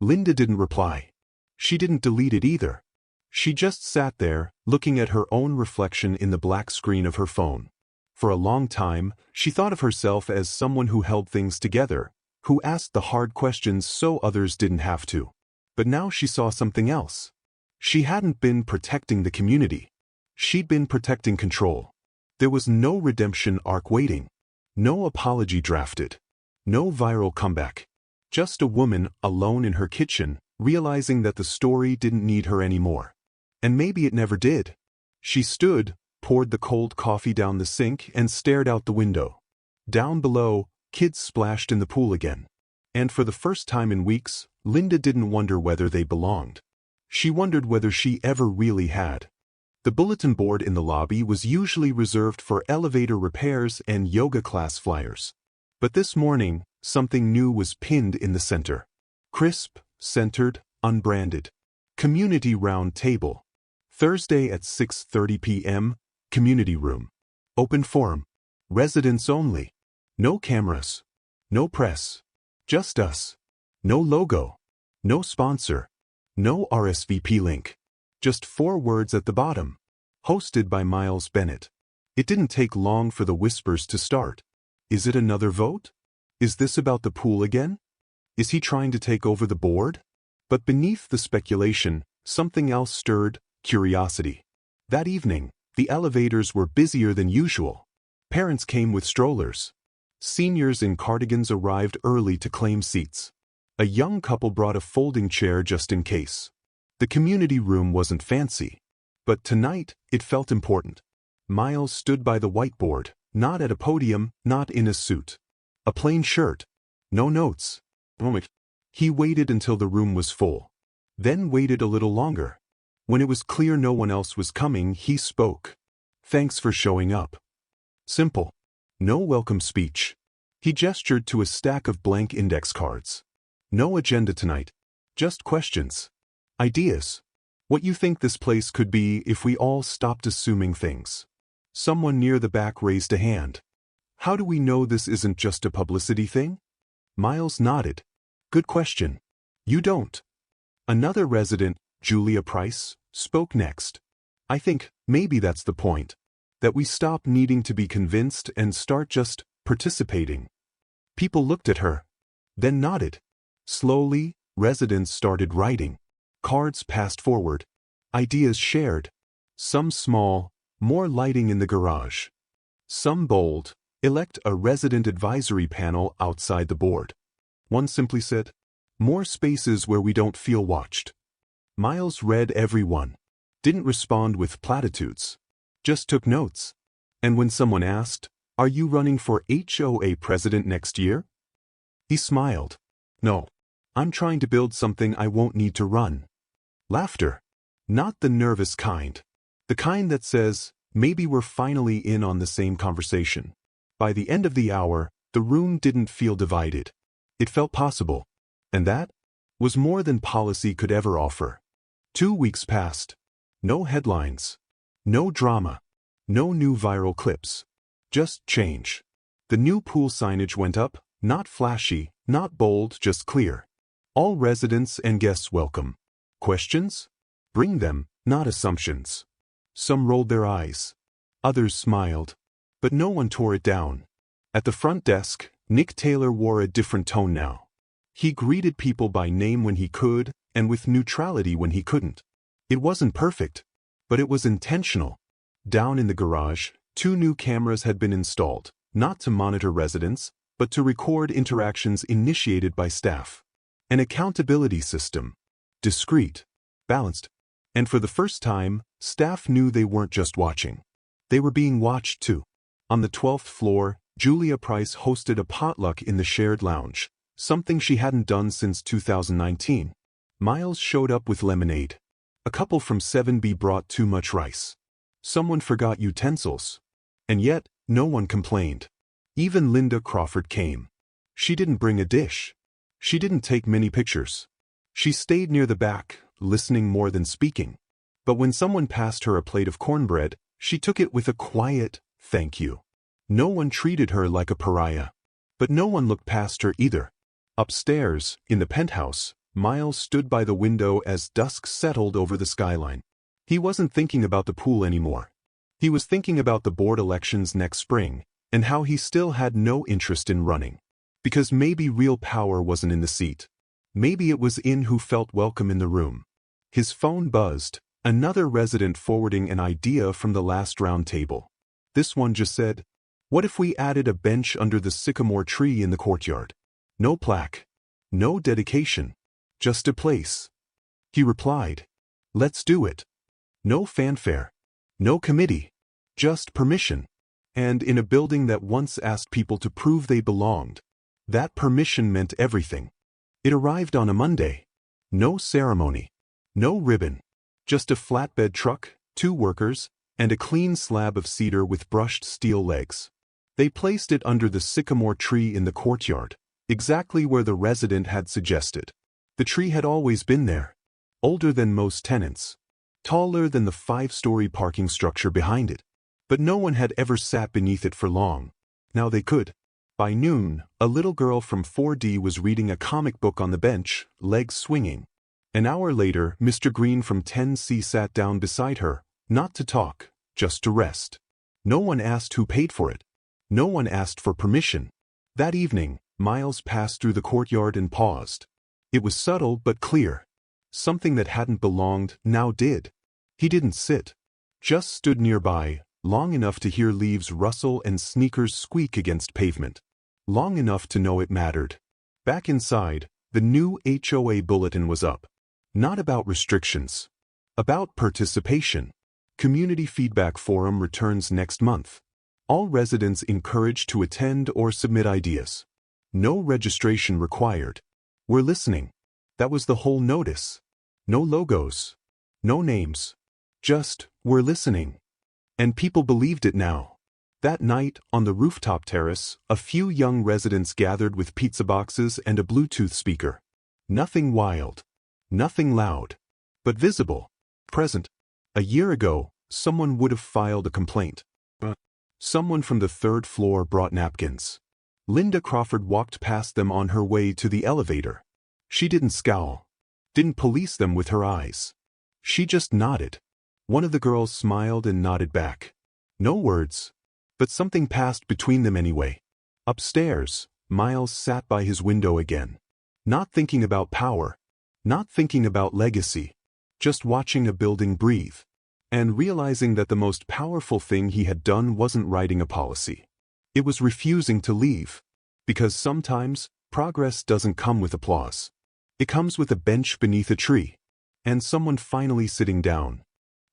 Linda didn't reply. She didn't delete it either. She just sat there, looking at her own reflection in the black screen of her phone. For a long time, she thought of herself as someone who held things together, who asked the hard questions so others didn't have to. But now she saw something else. She hadn't been protecting the community. She'd been protecting control. There was no redemption arc waiting. No apology drafted. No viral comeback. Just a woman alone in her kitchen, realizing that the story didn't need her anymore. And maybe it never did. She stood, poured the cold coffee down the sink, and stared out the window. Down below, kids splashed in the pool again. And for the first time in weeks, Linda didn't wonder whether they belonged. She wondered whether she ever really had. The bulletin board in the lobby was usually reserved for elevator repairs and yoga class flyers. But this morning, something new was pinned in the center. Crisp, centered, unbranded. Community round table. Thursday at 6:30 p.m., community room. Open forum. Residents only. No cameras. No press. Just us. No logo. No sponsor. No RSVP link. Just 4 words at the bottom. Hosted by Miles Bennett. It didn't take long for the whispers to start. Is it another vote? Is this about the pool again? Is he trying to take over the board? But beneath the speculation, something else stirred: curiosity. That evening, the elevators were busier than usual. Parents came with strollers. Seniors in cardigans arrived early to claim seats. A young couple brought a folding chair just in case. The community room wasn't fancy, but tonight it felt important. Miles stood by the whiteboard, not at a podium, not in a suit. A plain shirt. No notes. He waited until the room was full. Then waited a little longer. When it was clear no one else was coming, he spoke. Thanks for showing up. Simple. No welcome speech. He gestured to a stack of blank index cards. No agenda tonight. Just questions. Ideas. What you think this place could be if we all stopped assuming things. Someone near the back raised a hand. How do we know this isn't just a publicity thing? Miles nodded. Good question. You don't. Another resident, Julia Price, spoke next. I think maybe that's the point. That we stop needing to be convinced and start just participating. People looked at her. Then nodded. Slowly, residents started writing. Cards passed forward. Ideas shared. Some small, more lighting in the garage. Some bold, elect a resident advisory panel outside the board. One simply said, more spaces where we don't feel watched. Miles read every one. Didn't respond with platitudes. Just took notes. And when someone asked, are you running for HOA president next year? He smiled. No. I'm trying to build something I won't need to run. Laughter. Not the nervous kind. The kind that says, maybe we're finally in on the same conversation. By the end of the hour, the room didn't feel divided. It felt possible. And that was more than policy could ever offer. 2 weeks passed. No headlines. No drama. No new viral clips. Just change. The new pool signage went up, not flashy, not bold, just clear. All residents and guests welcome. Questions? Bring them, not assumptions. Some rolled their eyes. Others smiled. But no one tore it down. At the front desk, Nick Taylor wore a different tone now. He greeted people by name when he could, and with neutrality when he couldn't. It wasn't perfect, but it was intentional. Down in the garage, 2 new cameras had been installed, not to monitor residents, but to record interactions initiated by staff. An accountability system. Discreet. Balanced. And for the first time, staff knew they weren't just watching. They were being watched too. On the 12th floor, Julia Price hosted a potluck in the shared lounge, something she hadn't done since 2019. Miles showed up with lemonade. A couple from 7B brought too much rice. Someone forgot utensils. And yet, no one complained. Even Linda Crawford came. She didn't bring a dish. She didn't take many pictures. She stayed near the back, listening more than speaking. But when someone passed her a plate of cornbread, she took it with a quiet, thank you. No one treated her like a pariah. But no one looked past her either. Upstairs, in the penthouse, Miles stood by the window as dusk settled over the skyline. He wasn't thinking about the pool anymore. He was thinking about the board elections next spring, and how he still had no interest in running. Because maybe real power wasn't in the seat. Maybe it was in who felt welcome in the room. His phone buzzed, another resident forwarding an idea from the last round table. This one just said, what if we added a bench under the sycamore tree in the courtyard? No plaque. No dedication. Just a place. He replied, let's do it. No fanfare. No committee. Just permission. And in a building that once asked people to prove they belonged. That permission meant everything. It arrived on a Monday. No ceremony. No ribbon. Just a flatbed truck, 2 workers, and a clean slab of cedar with brushed steel legs. They placed it under the sycamore tree in the courtyard, exactly where the resident had suggested. The tree had always been there. Older than most tenants. Taller than the 5-story parking structure behind it. But no one had ever sat beneath it for long. Now they could. By noon, a little girl from 4D was reading a comic book on the bench, legs swinging. An hour later, Mr. Green from 10C sat down beside her, not to talk, just to rest. No one asked who paid for it. No one asked for permission. That evening, Miles passed through the courtyard and paused. It was subtle but clear. Something that hadn't belonged now did. He didn't sit. Just stood nearby, long enough to hear leaves rustle and sneakers squeak against pavement. Long enough to know it mattered. Back inside, the new HOA bulletin was up. Not about restrictions. About participation. Community Feedback Forum returns next month. All residents encouraged to attend or submit ideas. No registration required. We're listening. That was the whole notice. No logos. No names. Just, we're listening. And people believed it now. That night, on the rooftop terrace, a few young residents gathered with pizza boxes and a Bluetooth speaker. Nothing wild. Nothing loud. But visible. Present. A year ago, someone would have filed a complaint. But someone from the third floor brought napkins. Linda Crawford walked past them on her way to the elevator. She didn't scowl. Didn't police them with her eyes. She just nodded. One of the girls smiled and nodded back. No words. But something passed between them anyway. Upstairs, Miles sat by his window again. Not thinking about power. Not thinking about legacy. Just watching a building breathe. And realizing that the most powerful thing he had done wasn't writing a policy. It was refusing to leave. Because sometimes, progress doesn't come with applause. It comes with a bench beneath a tree. And someone finally sitting down.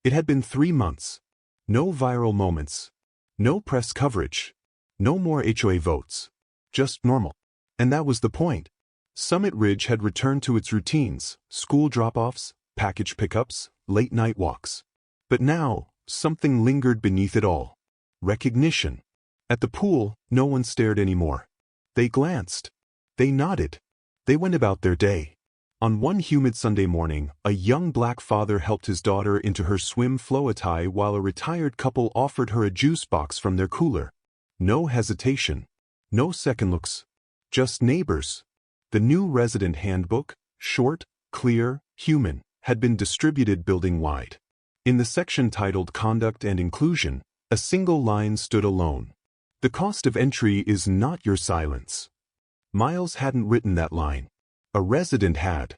It had been 3 months. No viral moments. No press coverage. No more HOA votes. Just normal. And that was the point. Summit Ridge had returned to its routines, school drop-offs, package pickups, late-night walks. But now, something lingered beneath it all. Recognition. At the pool, no one stared anymore. They glanced. They nodded. They went about their day. On one humid Sunday morning, a young black father helped his daughter into her swim flow tie while a retired couple offered her a juice box from their cooler. No hesitation. No second looks. Just neighbors. The new resident handbook, short, clear, human, had been distributed building-wide. In the section titled Conduct and Inclusion, a single line stood alone. The cost of entry is not your silence. Miles hadn't written that line. A resident had.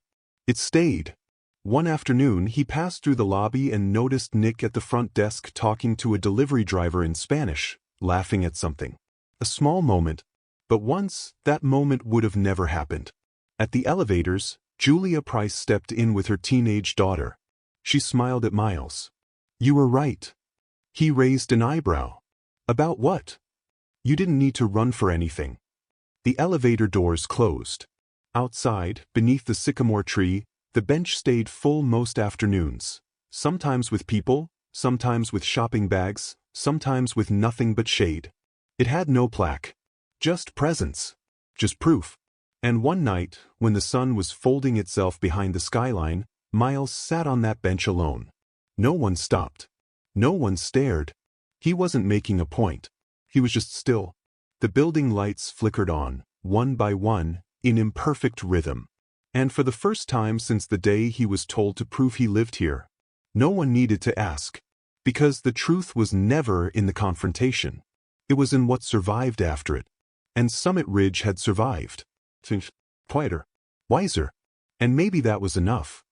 It stayed. One afternoon, he passed through the lobby and noticed Nick at the front desk talking to a delivery driver in Spanish, laughing at something. A small moment. But once, that moment would have never happened. At the elevators, Julia Price stepped in with her teenage daughter. She smiled at Miles. You were right. He raised an eyebrow. About what? You didn't need to run for anything. The elevator doors closed. Outside, beneath the sycamore tree, the bench stayed full most afternoons. Sometimes with people, sometimes with shopping bags, sometimes with nothing but shade. It had no plaque. Just presence. Just proof. And one night, when the sun was folding itself behind the skyline, Miles sat on that bench alone. No one stopped. No one stared. He wasn't making a point. He was just still. The building lights flickered on, one by one, in imperfect rhythm. And for the first time since the day he was told to prove he lived here, no one needed to ask. Because the truth was never in the confrontation. It was in what survived after it. And Summit Ridge had survived. Quieter. Wiser. And maybe that was enough.